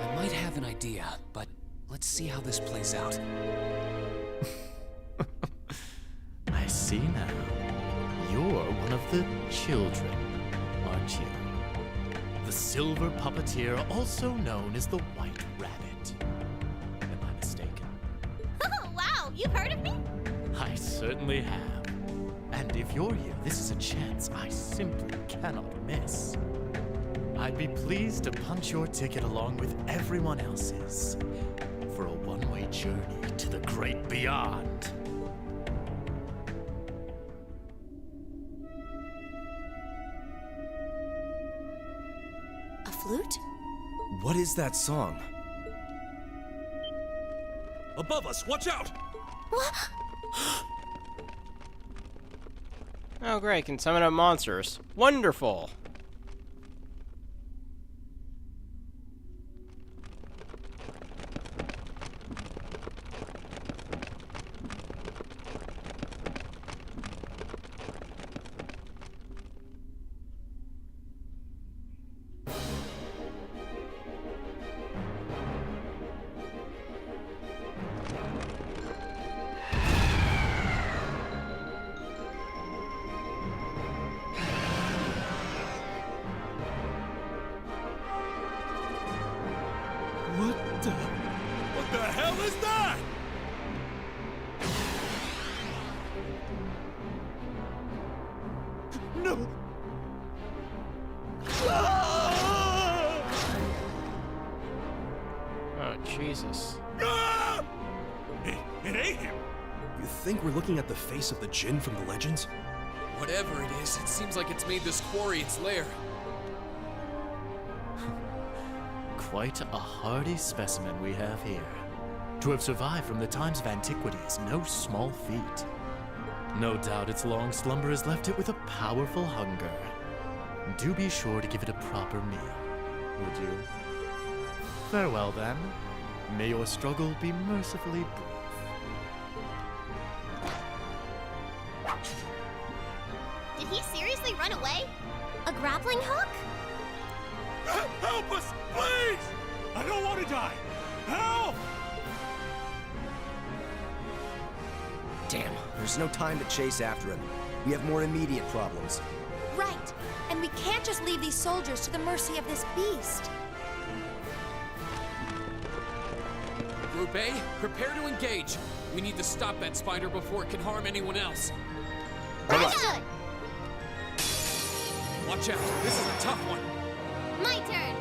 Speaker 11: I might have an idea, but let's see how this plays out.
Speaker 10: I see now. You're one of the children, aren't you? The silver puppeteer, also known as the White Rabbit. Am I mistaken?
Speaker 3: Oh, wow, you've heard of me?
Speaker 10: I certainly have. And if you're here, this is a chance I simply cannot miss. I'd be pleased to punch your ticket along with everyone else's for a one-way journey to the great beyond.
Speaker 7: A flute?
Speaker 2: What is that song?
Speaker 9: Above us, watch out!
Speaker 1: Oh, great, can summon up monsters. Wonderful!
Speaker 9: What the hell is that? No!
Speaker 1: Oh, Jesus.
Speaker 9: Ah! It ain't him!
Speaker 2: You think we're looking at the face of the Jinn from the legends?
Speaker 11: Whatever it is, it seems like it's made this quarry its lair.
Speaker 10: Quite a hardy specimen we have here. To have survived from the times of antiquity is no small feat. No doubt its long slumber has left it with a powerful hunger. Do be sure to give it a proper meal, would you? Farewell then. May your struggle be mercifully brief.
Speaker 3: Did he seriously run away?
Speaker 6: A grappling hook?
Speaker 9: Help us, please! I don't want to die! Help!
Speaker 4: Damn, there's no time to chase after him. We have more immediate problems.
Speaker 7: Right. And we can't just leave these soldiers to the mercy of this beast.
Speaker 11: Group A, prepare to engage. We need to stop that spider before it can harm anyone else.
Speaker 3: Roger!
Speaker 11: Watch out, this is a tough one.
Speaker 3: My turn.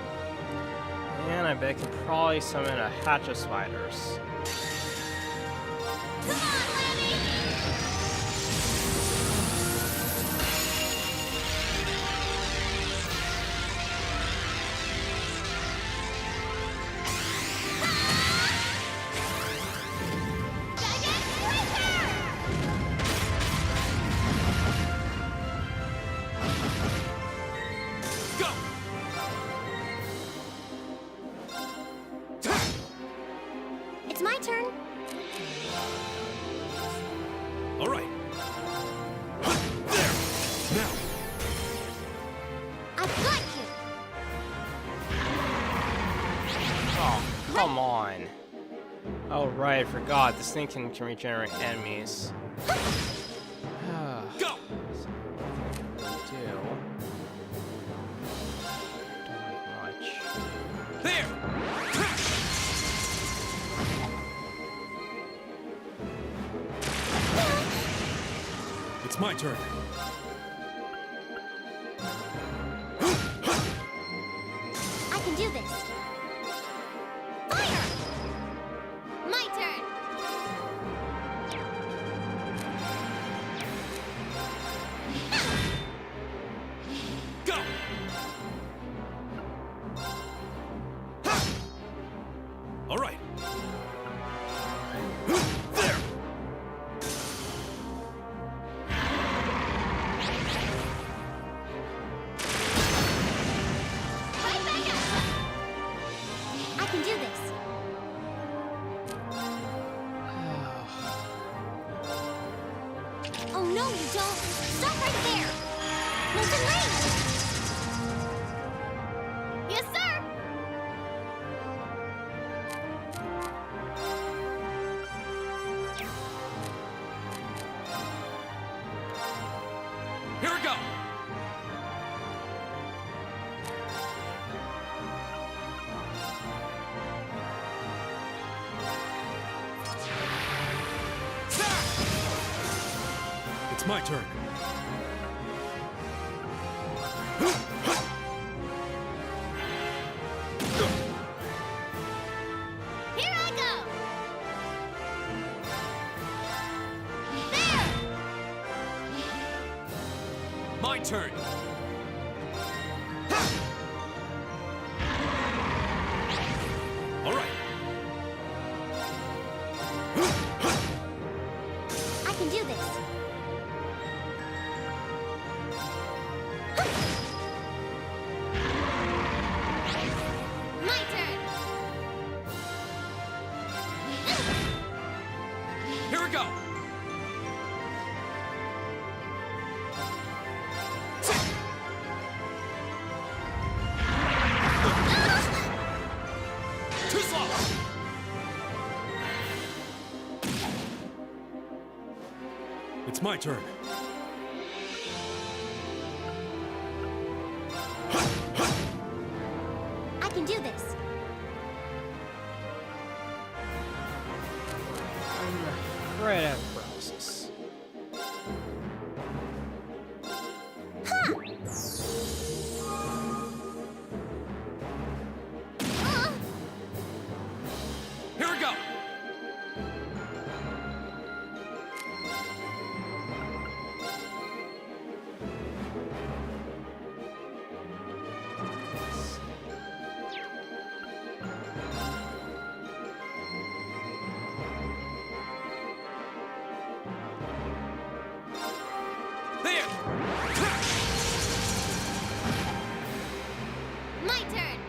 Speaker 1: And I bet I could probably summon a hatch of spiders.
Speaker 3: Come on, Lammy! Dragon Breaker!
Speaker 11: Go!
Speaker 6: It's my turn.
Speaker 9: All right. There! Now,
Speaker 6: I've got you.
Speaker 1: Oh, come on. Oh, right, I forgot. This thing can regenerate enemies.
Speaker 11: Go!
Speaker 1: Don't much.
Speaker 11: There!
Speaker 2: It's my turn.
Speaker 6: I can do this.
Speaker 3: Fire! My turn.
Speaker 9: All right. There!
Speaker 3: Right back at you!
Speaker 6: I can do this.
Speaker 3: Oh no, you don't! Stop right there! Wilson, wait! Yes, sir!
Speaker 11: Here we go!
Speaker 2: It's my turn.
Speaker 3: Here I go! There!
Speaker 11: My turn!
Speaker 9: All right.
Speaker 6: I can do this.
Speaker 3: My turn!
Speaker 11: Here we go! Too slow!
Speaker 2: It's my turn.
Speaker 6: I can do this.
Speaker 1: I'm right out of paralysis.
Speaker 11: Here we go! There!
Speaker 3: My turn!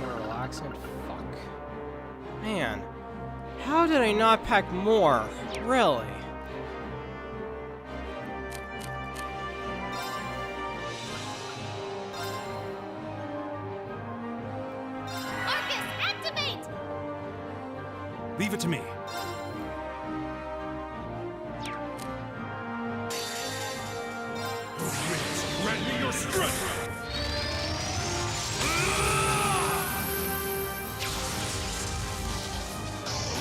Speaker 1: More relaxing. Fuck. Man, how did I not pack more? Really?
Speaker 3: Arcus, activate!
Speaker 2: Leave it to me.
Speaker 9: Grant me your strength!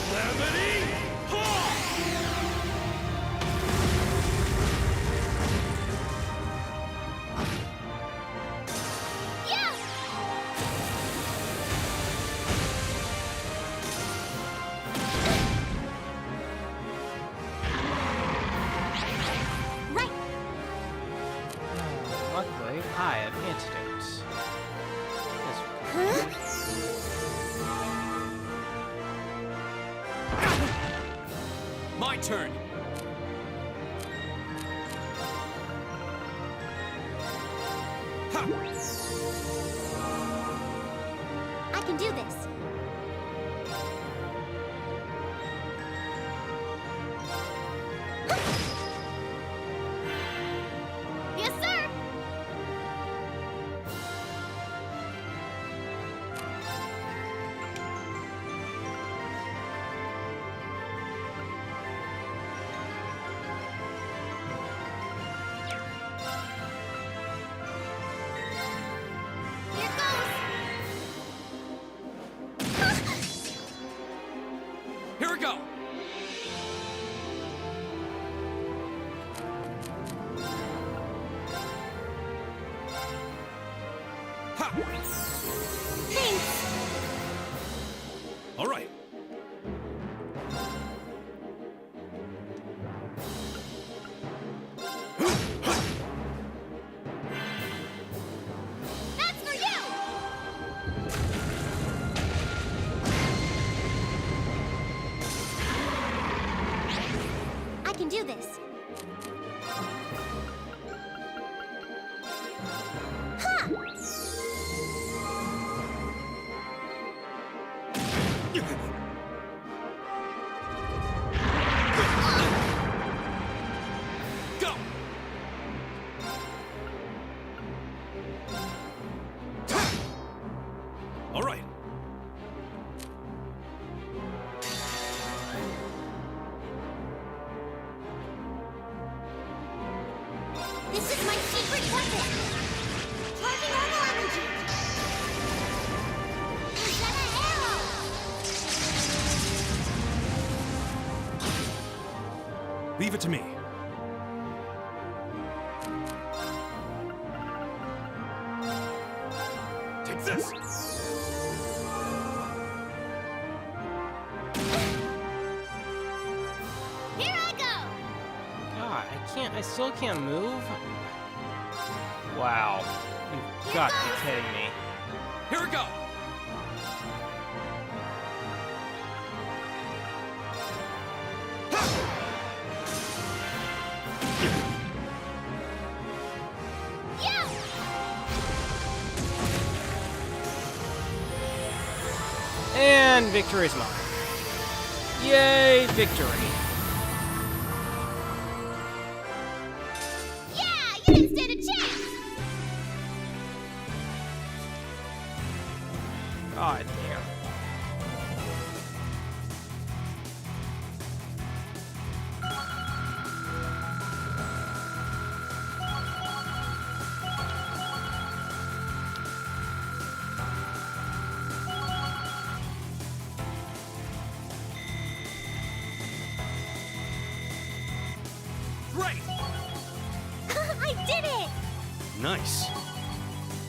Speaker 9: Calamity!
Speaker 3: Yeah!
Speaker 6: Right.
Speaker 1: Luckily, I have antidotes.
Speaker 11: My turn!
Speaker 6: I can do this.
Speaker 3: Yes, sir! Here goes!
Speaker 11: Here we go! Ha!
Speaker 6: Thanks.
Speaker 9: All right.
Speaker 11: Go!
Speaker 2: All right.
Speaker 3: This is my secret weapon! Charging normal energy! Is that an arrow?
Speaker 2: Leave it to me. Take this.
Speaker 3: Here I go!
Speaker 1: God, I still can't move? Wow. You've got to be kidding me.
Speaker 11: Here we go!
Speaker 3: Yeah!
Speaker 1: And victory is mine. Yay, victory.
Speaker 3: Yeah! You didn't stand a chance!
Speaker 1: God damn.
Speaker 11: Great!
Speaker 7: I did it!
Speaker 2: Nice.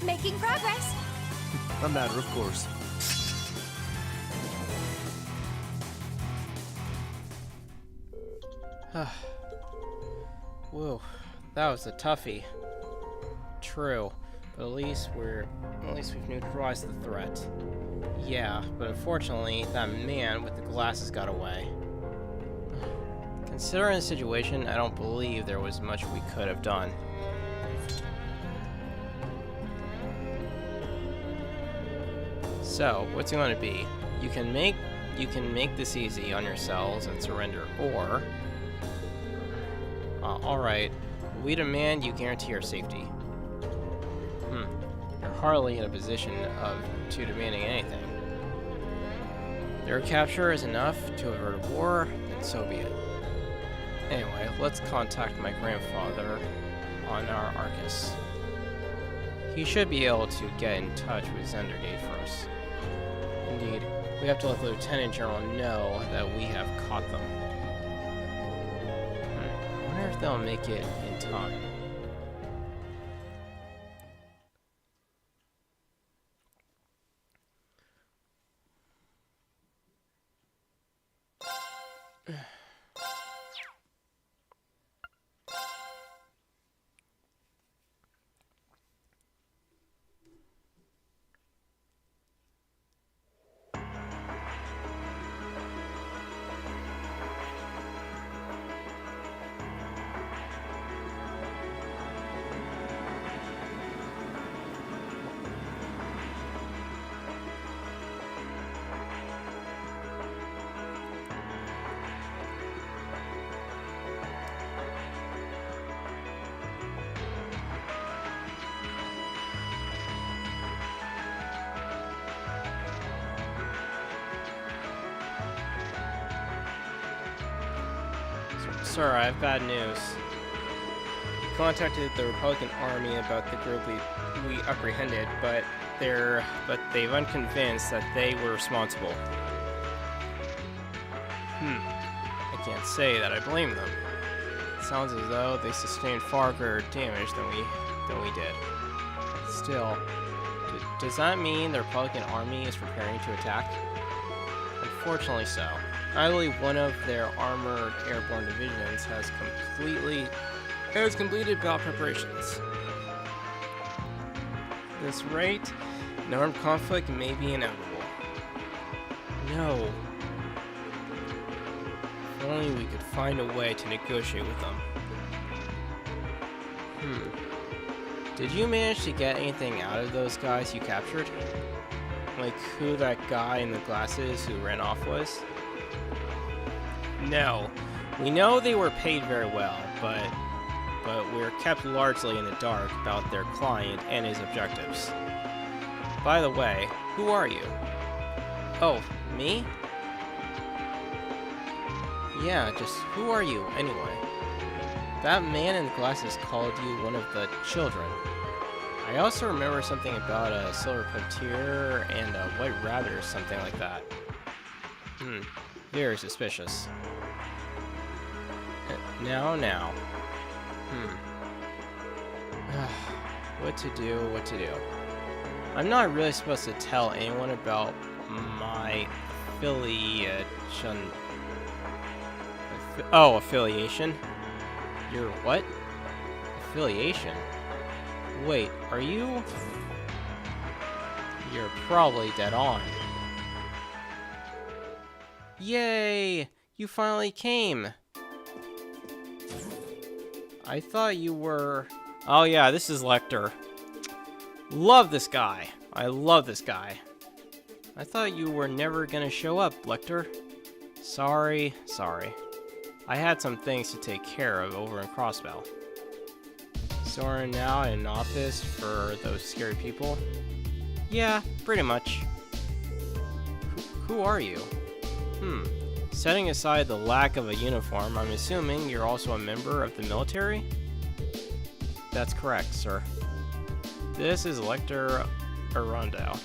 Speaker 7: Making progress.
Speaker 4: A matter of course.
Speaker 1: Whoa, that was a toughie. True, but at least we've neutralized the threat. Yeah, but unfortunately, that man with the glasses got away. Considering the situation, I don't believe there was much we could have done. So, what's it going to be? You can make this easy on yourselves and surrender, or alright, we demand you guarantee our safety. You're hardly in a position to demanding anything. Their capture is enough to avert a war, then so be it. Anyway, let's contact my grandfather on our Arcus. He should be able to get in touch with Zendergate for us. Indeed, we have to let the Lieutenant General know that we have caught them. I wonder if they'll make it in time. Sir, I have bad news. We contacted the Republican Army about the group we apprehended, but they've unconvinced that they were responsible. I can't say that I blame them. It sounds as though they sustained far greater damage than we did. Still, does that mean the Republican Army is preparing to attack? Unfortunately so. I believe one of their armored airborne divisions has completed battle preparations. At this rate, an armed conflict may be inevitable. No. If only we could find a way to negotiate with them. Did you manage to get anything out of those guys you captured? Like who that guy in the glasses who ran off was? No. We know they were paid very well, but we're kept largely in the dark about their client and his objectives. By the way, who are you? Oh, me? Yeah, just who are you, anyway? That man in the glasses called you one of the children. I also remember something about a silver puppeteer and a white rabbit or something like that. Very suspicious. Now. What to do? I'm not really supposed to tell anyone about my affiliation. Affiliation? Your what? Affiliation? Wait, are you? You're probably dead on. Yay! You finally came! I thought you were... Oh yeah, this is Lecter. Love this guy. I love this guy. I thought you were never gonna show up, Lecter. Sorry. I had some things to take care of over in Crossbell. So we're now in an office for those scary people? Yeah, pretty much. Who are you? Setting aside the lack of a uniform, I'm assuming you're also a member of the military? That's correct, sir. This is Lecter Arundel.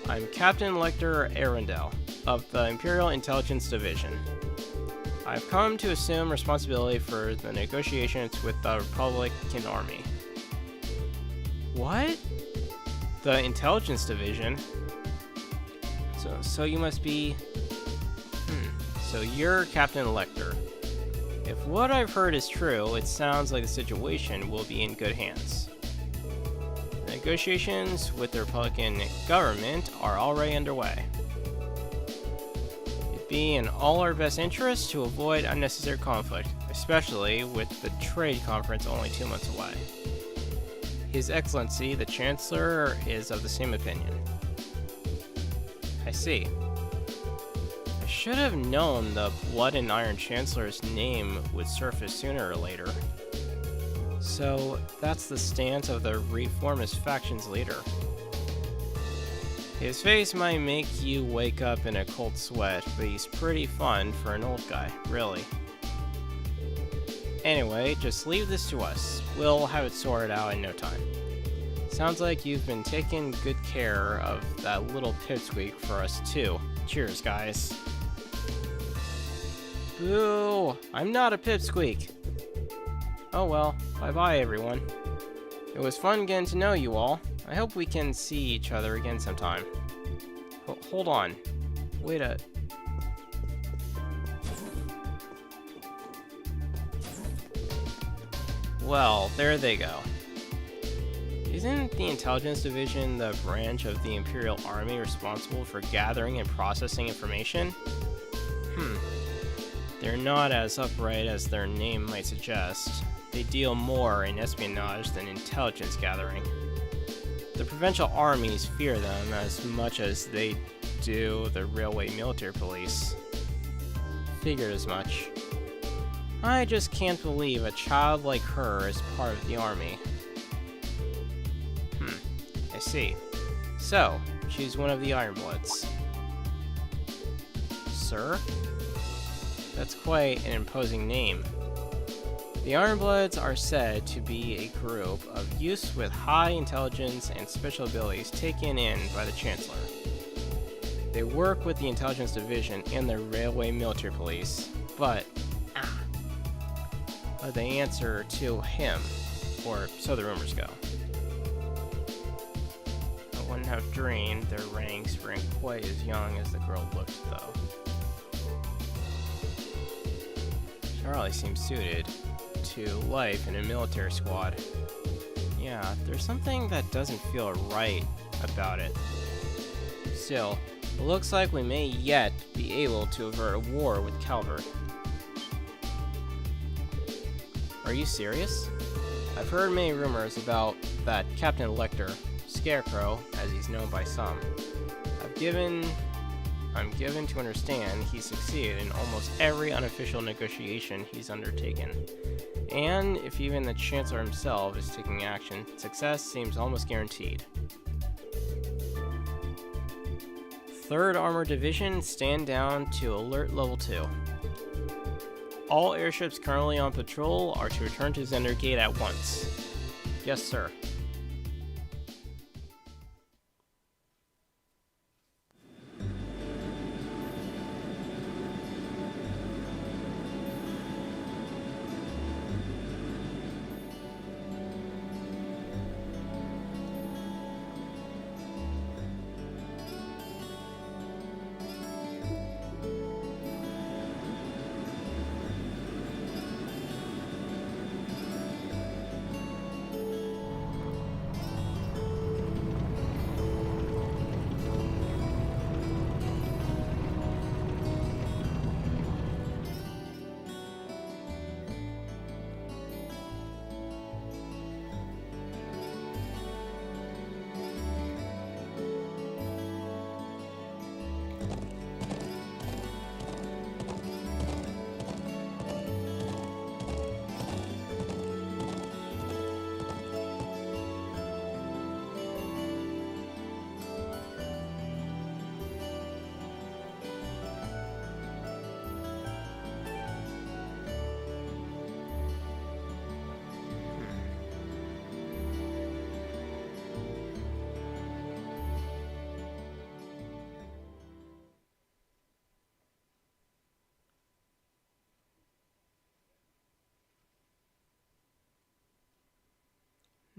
Speaker 1: I'm Captain Lecter Arundel of the Imperial Intelligence Division. I've come to assume responsibility for the negotiations with the Republican Army. What? The Intelligence Division? So you must be... So you're Captain Lecter. If what I've heard is true, it sounds like the situation will be in good hands. Negotiations with the Republican government are already underway. It'd be in all our best interest to avoid unnecessary conflict, especially with the trade conference only 2 months away. His Excellency, the Chancellor, is of the same opinion. I see. I should have known the Blood and Iron Chancellor's name would surface sooner or later. So, that's the stance of the Reformist faction's leader. His face might make you wake up in a cold sweat, but he's pretty fun for an old guy, really. Anyway, just leave this to us. We'll have it sorted out in no time. Sounds like you've been taking good care of that little pipsqueak for us too. Cheers, guys. Boo! I'm not a pipsqueak! Oh well, bye-bye everyone. It was fun getting to know you all. I hope we can see each other again sometime. Hold on. Wait a... Well, there they go. Isn't the Intelligence Division the branch of the Imperial Army responsible for gathering and processing information? They're not as upright as their name might suggest. They deal more in espionage than intelligence gathering. The provincial armies fear them as much as they do the railway military police. Figured as much. I just can't believe a child like her is part of the army. I see. So, she's one of the Ironbloods. Sir? That's quite an imposing name. The Ironbloods are said to be a group of youths with high intelligence and special abilities taken in by the Chancellor. They work with the Intelligence Division and the Railway Military Police, but they answer to him, or so the rumors go. I wouldn't have dreamed their ranks were quite as young as the girl looked, though. Charlie seems suited to life in a military squad. Yeah, there's something that doesn't feel right about it. Still, it looks like we may yet be able to avert a war with Calvert. Are you serious? I've heard many rumors about that Captain Lecter, Scarecrow, as he's known by some. I'm given to understand he succeeded in almost every unofficial negotiation he's undertaken. And if even the Chancellor himself is taking action, success seems almost guaranteed. 3rd Armored Division, stand down to Alert Level 2. All airships currently on patrol are to return to Zender Gate at once. Yes, sir.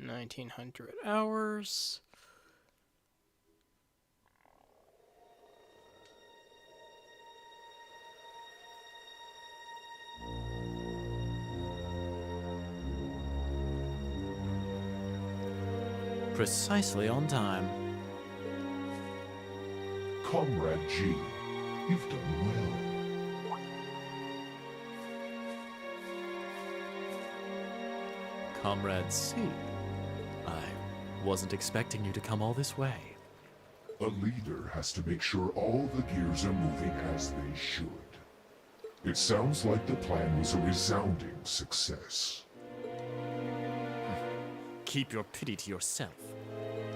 Speaker 1: $1,900.
Speaker 10: Precisely on time.
Speaker 12: Comrade G, you've done well.
Speaker 10: Comrade C, I wasn't expecting you to come all this way.
Speaker 12: A leader has to make sure all the gears are moving as they should. It sounds like the plan was a resounding success.
Speaker 10: Keep your pity to yourself.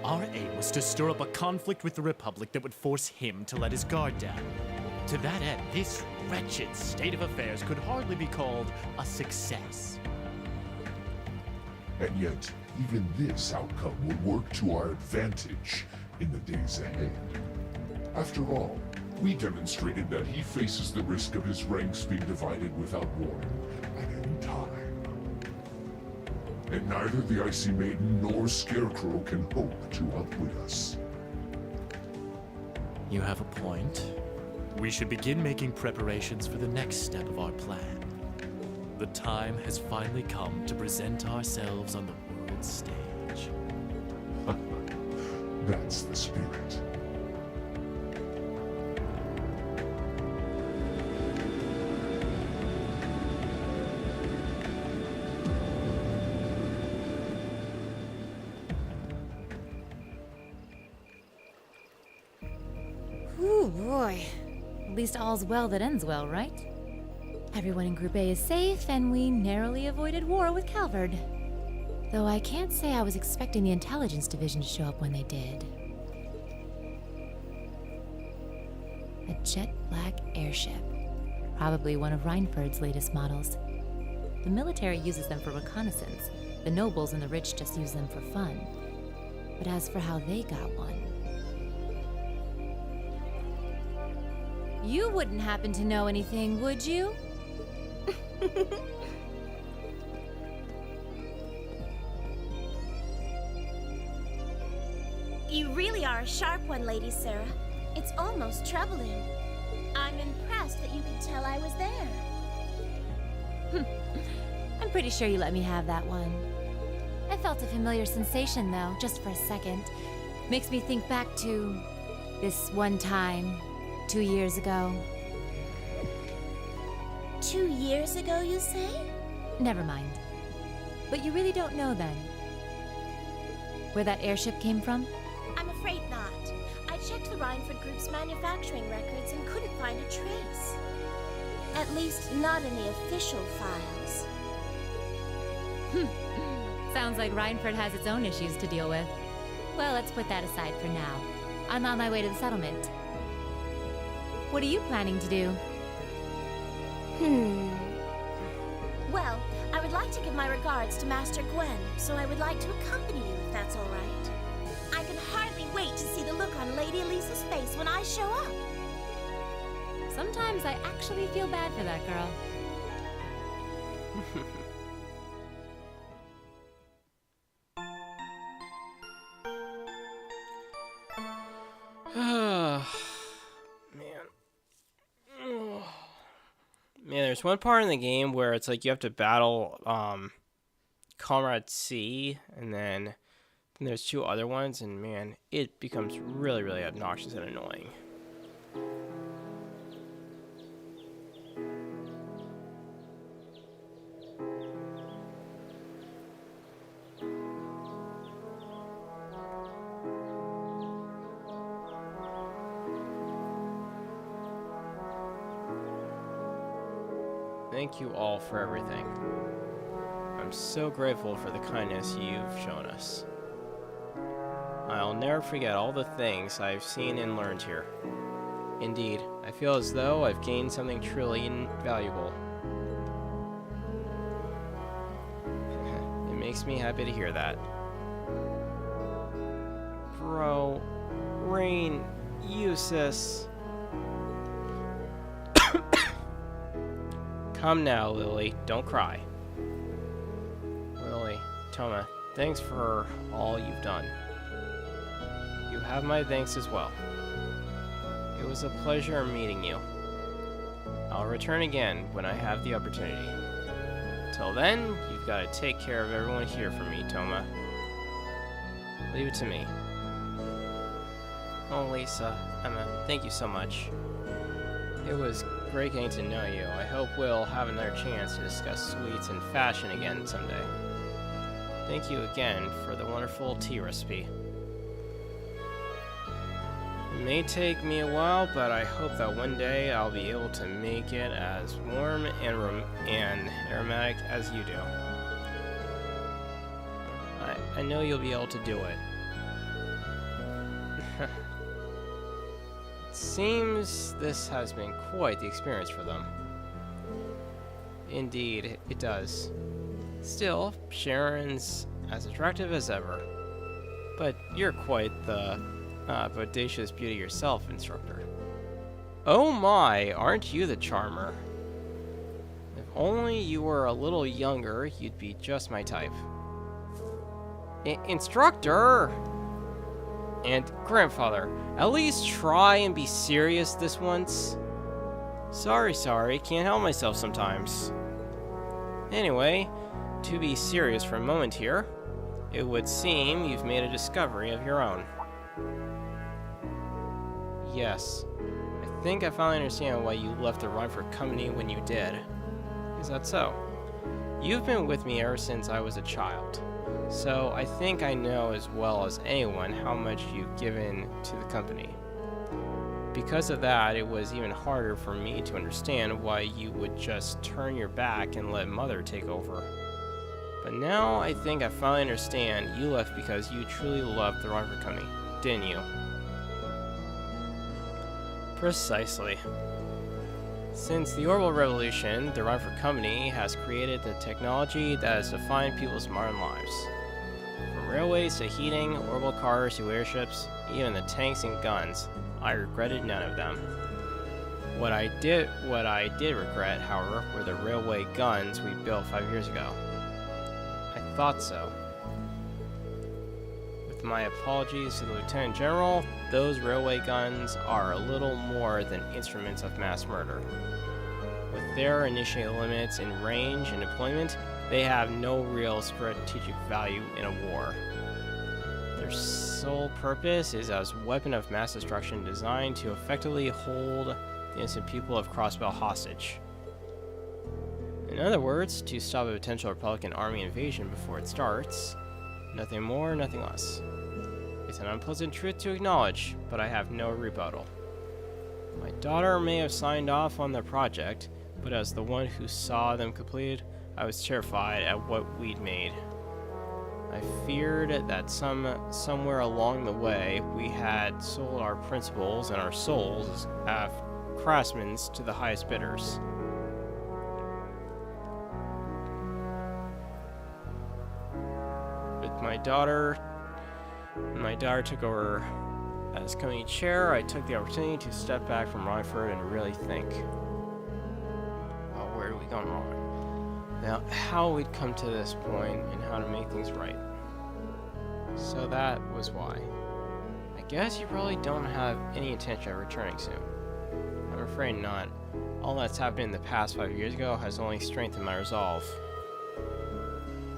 Speaker 10: Our aim was to stir up a conflict with the Republic that would force him to let his guard down. To that end, this wretched state of affairs could hardly be called a success.
Speaker 12: And yet, even this outcome will work to our advantage in the days ahead. After all, we demonstrated that he faces the risk of his ranks being divided without warning at any time. And neither the Icy Maiden nor Scarecrow can hope to outwit us.
Speaker 10: You have a point. We should begin making preparations for the next step of our plan. The time has finally come to present ourselves on the world stage.
Speaker 12: That's the spirit.
Speaker 13: Ooh, boy. At least all's well that ends well, right? Everyone in Group A is safe, and we narrowly avoided war with Calvard. Though I can't say I was expecting the Intelligence Division to show up when they did. A jet black airship. Probably one of Reinford's latest models. The military uses them for reconnaissance. The nobles and the rich just use them for fun. But as for how they got one... You wouldn't happen to know anything, would you?
Speaker 14: You really are a sharp one, Lady Sarah. It's almost troubling. I'm impressed that you could tell I was there.
Speaker 13: I'm pretty sure you let me have that one. I felt a familiar sensation, though, just for a second. Makes me think back to this one time, 2 years ago.
Speaker 14: 2 years ago, you say?
Speaker 13: Never mind. But you really don't know then. Where that airship came from?
Speaker 14: I'm afraid not. I checked the Rhineford Group's manufacturing records and couldn't find a trace. At least not in the official files.
Speaker 13: Sounds like Rhineford has its own issues to deal with. Well, let's put that aside for now. I'm on my way to the settlement. What are you planning to do?
Speaker 14: Well, I would like to give my regards to Master Gwen, so I would like to accompany you if that's all right. I can hardly wait to see the look on Lady Elisa's face when I show up.
Speaker 13: Sometimes I actually feel bad for that girl.
Speaker 1: Man, there's one part in the game where it's like you have to battle Comrade C, and then there's two other ones, and man, it becomes really, really obnoxious and annoying. Thank you all for everything. I'm so grateful for the kindness you've shown us. I'll never forget all the things I've seen and learned here. Indeed, I feel as though I've gained something truly invaluable. It makes me happy to hear that. Bro, Rain, Eustace. Come now, Lily. Don't cry. Lily, Toma, thanks for all you've done. You have my thanks as well. It was a pleasure meeting you. I'll return again when I have the opportunity. Till then, you've got to take care of everyone here for me, Toma. Leave it to me. Oh, Lisa, Emma, thank you so much. It was great getting to know you. I hope we'll have another chance to discuss sweets and fashion again someday. Thank you again for the wonderful tea recipe. It may take me a while, but I hope that one day I'll be able to make it as warm and aromatic as you do. I know you'll be able to do it. Seems this has been quite the experience for them. Indeed, it does. Still, Sharon's as attractive as ever. But you're quite the bodacious beauty yourself, instructor. Oh my, aren't you the charmer? If only you were a little younger, you'd be just my type. Instructor! And grandfather, at least try and be serious this once. Sorry, can't help myself sometimes. Anyway, to be serious for a moment here, it would seem you've made a discovery of your own. Yes, I think I finally understand why you left the Rhineford Company when you did. Is that so? You've been with me ever since I was a child. So I think I know as well as anyone how much you've given to the company. Because of that, it was even harder for me to understand why you would just turn your back and let Mother take over. But now I think I finally understand you left because you truly loved the Rhineford Company, didn't you? Precisely. Since the Orbital Revolution, the Rhineford Company has created the technology that has defined people's modern lives. From railways to heating, orbital cars to airships, even the tanks and guns, I regretted none of them. What I did regret, however, were the railway guns we built 5 years ago. I thought so. With my apologies to the Lieutenant General, those railway guns are a little more than instruments of mass murder. With their initial limits in range and deployment, they have no real strategic value in a war. Their sole purpose is as a weapon of mass destruction designed to effectively hold the innocent people of Crossbell hostage. In other words, to stop a potential Republican army invasion before it starts. Nothing more, nothing less. It's an unpleasant truth to acknowledge, but I have no rebuttal. My daughter may have signed off on the project, but as the one who saw them completed, I was terrified at what we'd made. I feared that somewhere along the way we had sold our principles and our souls as craftsmen to the highest bidders. With my daughter took over as company chair, I took the opportunity to step back from Rockford and really think. Oh, where had we gone wrong? Now, how we'd come to this point and how to make things right. So that was why. I guess you probably don't have any intention of returning soon. I'm afraid not. All that's happened in the past 5 years ago has only strengthened my resolve.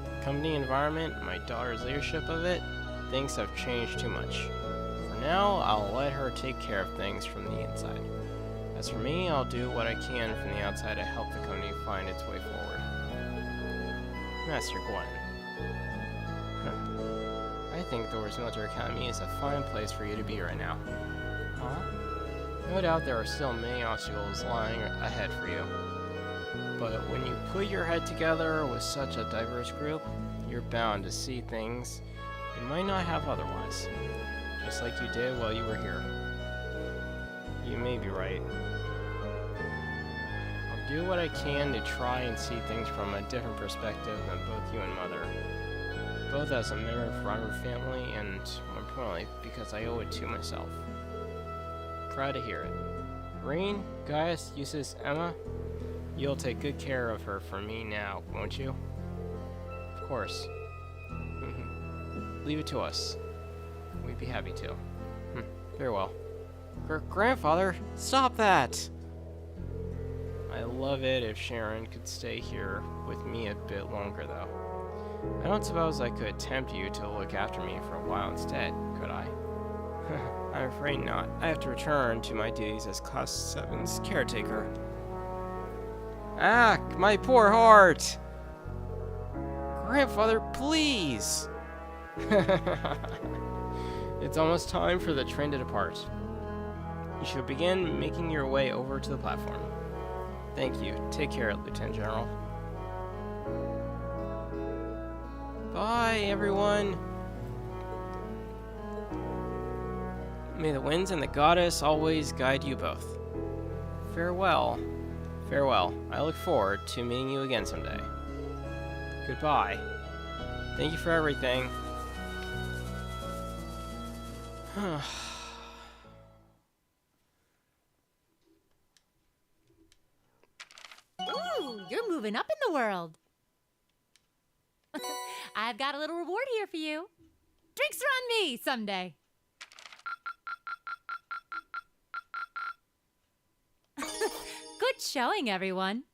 Speaker 1: The company environment, my daughter's leadership of it, things have changed too much. For now, I'll let her take care of things from the inside. As for me, I'll do what I can from the outside to help the company find its way forward. Master Gwen. I think the Wars Military Academy is a fine place for you to be right now. Huh? No doubt there are still many obstacles lying ahead for you. But when you put your head together with such a diverse group, you're bound to see things you might not have otherwise. Just like you did while you were here. You may be right. Do what I can to try and see things from a different perspective than both you and Mother. Both as a member of our family and, more importantly, because I owe it to myself. Proud to hear it. Reen, Gaius, Eustace, Emma, you'll take good care of her for me now, won't you? Of course. Leave it to us. We'd be happy to. Very well. Grandfather, stop that! I love it if Sharon could stay here with me a bit longer, though. I don't suppose I could tempt you to look after me for a while instead, could I? I'm afraid not. I have to return to my duties as Class 7's caretaker. Ah, my poor heart! Grandfather, please! It's almost time for the train to depart. You should begin making your way over to the platform. Thank you. Take care, Lieutenant General. Bye, everyone. May the winds and the goddess always guide you both. Farewell. Farewell. I look forward to meeting you again someday. Goodbye. Thank you for everything.
Speaker 13: Ooh, you're moving up in the world. I've got a little reward here for you. Drinks are on me someday. Good showing, everyone.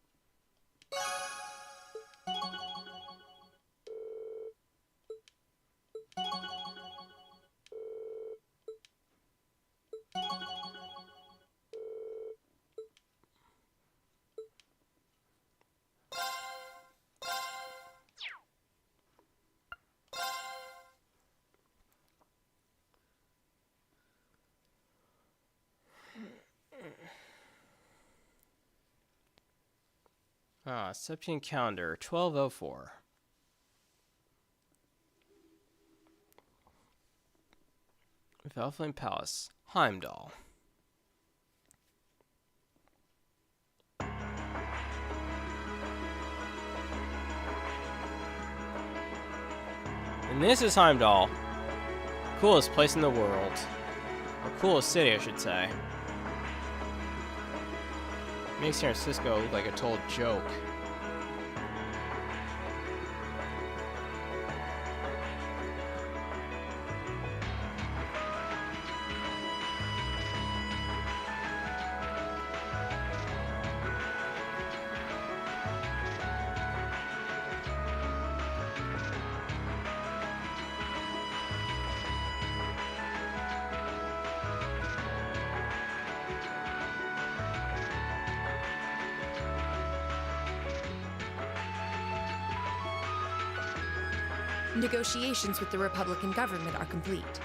Speaker 1: Septian calendar, 1204. Valflame Palace, Heimdall. And this is Heimdall. Coolest place in the world. Or coolest city, I should say. Makes San Francisco look like a total joke.
Speaker 15: Negotiations with the Republican government are complete.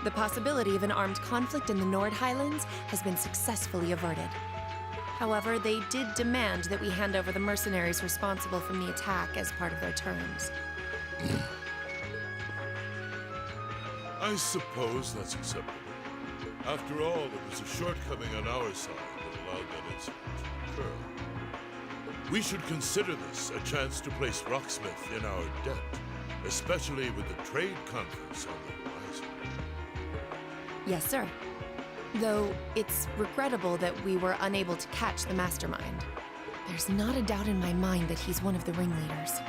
Speaker 15: The possibility of an armed conflict in the Nord Highlands has been successfully averted. However, they did demand that we hand over the mercenaries responsible from the attack as part of their terms.
Speaker 16: I suppose that's acceptable. After all, it was a shortcoming on our side that allowed that incident to occur. We should consider this a chance to place Rocksmith in our debt, especially with the trade conference on the horizon.
Speaker 15: Yes, sir. Though it's regrettable that we were unable to catch the mastermind. There's not a doubt in my mind that he's one of the ringleaders.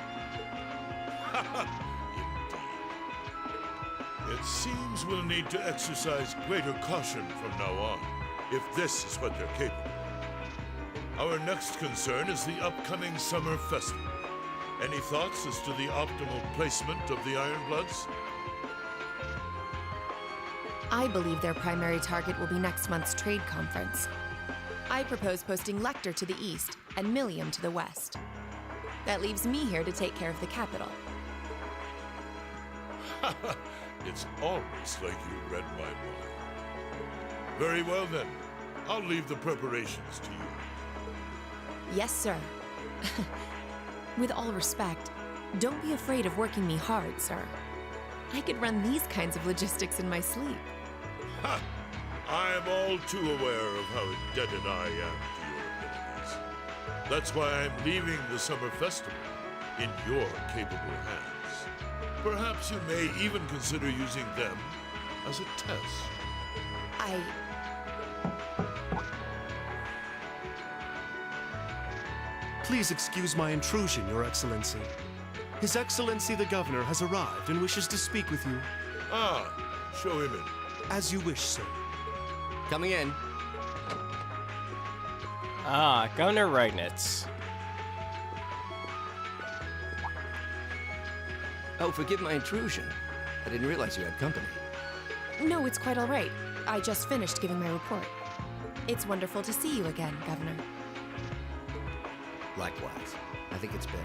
Speaker 16: It seems we'll need to exercise greater caution from now on, if this is what they're capable. Our next concern is the upcoming summer festival. Any thoughts as to the optimal placement of the Ironbloods?
Speaker 15: I believe their primary target will be next month's trade conference. I propose posting Lecter to the east and Milliam to the west. That leaves me here to take care of the capital.
Speaker 16: It's almost like you read my mind. Very well then. I'll leave the preparations to you.
Speaker 15: Yes, sir. With all respect, don't be afraid of working me hard, sir. I could run these kinds of logistics in my sleep.
Speaker 16: Ha! I am all too aware of how indebted I am to your abilities. That's why I'm leaving the summer festival in your capable hands. Perhaps you may even consider using them as a test.
Speaker 2: Please excuse my intrusion, Your Excellency. His Excellency the Governor has arrived and wishes to speak with you.
Speaker 16: Ah, show him in.
Speaker 2: As you wish, sir.
Speaker 4: Coming in.
Speaker 1: Ah, Governor Regnitz.
Speaker 4: Oh, forgive my intrusion. I didn't realize you had company.
Speaker 15: No, it's quite all right. I just finished giving my report. It's wonderful to see you again, Governor.
Speaker 4: Likewise. I think it's been,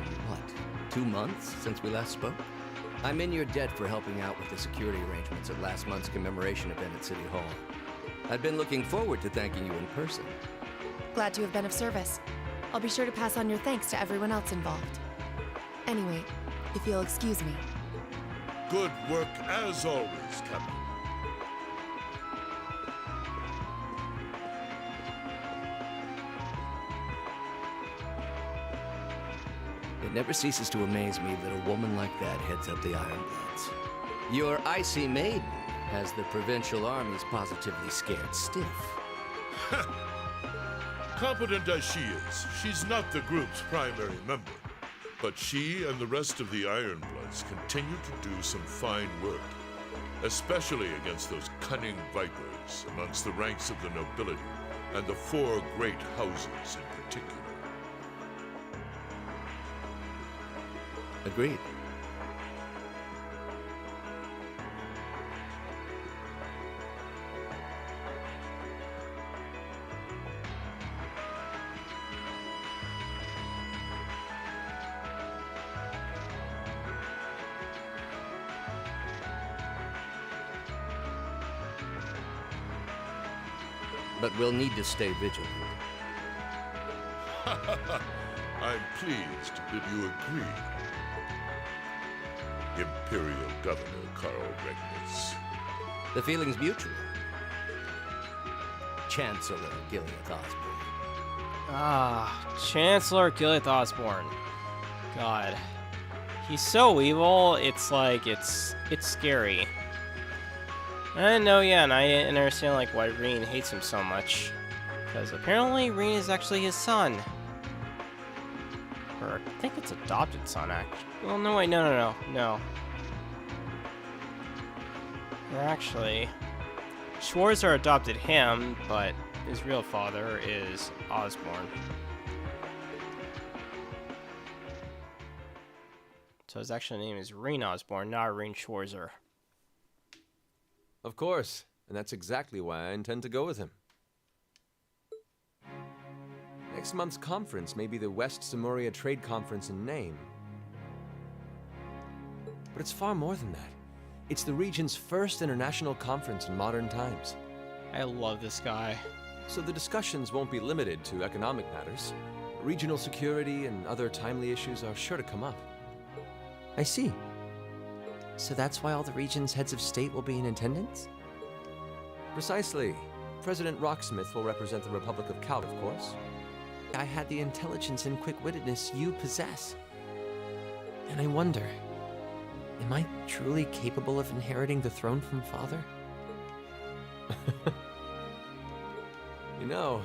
Speaker 4: 2 months since we last spoke? I'm in your debt for helping out with the security arrangements at last month's commemoration event at City Hall. I've been looking forward to thanking you in person.
Speaker 15: Glad to have been of service. I'll be sure to pass on your thanks to everyone else involved. Anyway, if you'll excuse me.
Speaker 16: Good work as always, Captain.
Speaker 4: It never ceases to amaze me that a woman like that heads up the Ironbloods. Your icy maiden has the provincial armies positively scared stiff.
Speaker 16: Competent as she is, she's not the group's primary member. But she and the rest of the Ironbloods continue to do some fine work, especially against those cunning vipers amongst the ranks of the nobility and the 4 great houses in particular.
Speaker 4: Agreed. But we'll need to stay vigilant.
Speaker 16: I'm pleased that you agree, Imperial Governor Carl Regnitz.
Speaker 4: The feeling's mutual. Chancellor Gilead Osborne.
Speaker 1: Ah, Chancellor Gilead Osborne. God. He's so evil, it's like, it's scary. And no, yeah, and I understand like why Reen hates him so much. Because apparently Reen is actually his son. Or I think it's adopted son, actually. Well, no, wait, no. Or actually, Schwarzer adopted him, but his real father is Osborne. So his actual name is Reen Osborne, not Reen Schwarzer.
Speaker 17: Of course, and that's exactly why I intend to go with him. Next month's conference may be the West Samoria Trade Conference in name. But it's far more than that. It's the region's first international conference in modern times.
Speaker 1: I love this guy.
Speaker 17: So the discussions won't be limited to economic matters. Regional security and other timely issues are sure to come up.
Speaker 18: I see. So that's why all the region's heads of state will be in attendance?
Speaker 17: Precisely. President Rocksmith will represent the Republic of Kaut, of course.
Speaker 18: I had the intelligence and quick-wittedness you possess. And I wonder, am I truly capable of inheriting the throne from Father?
Speaker 17: You know,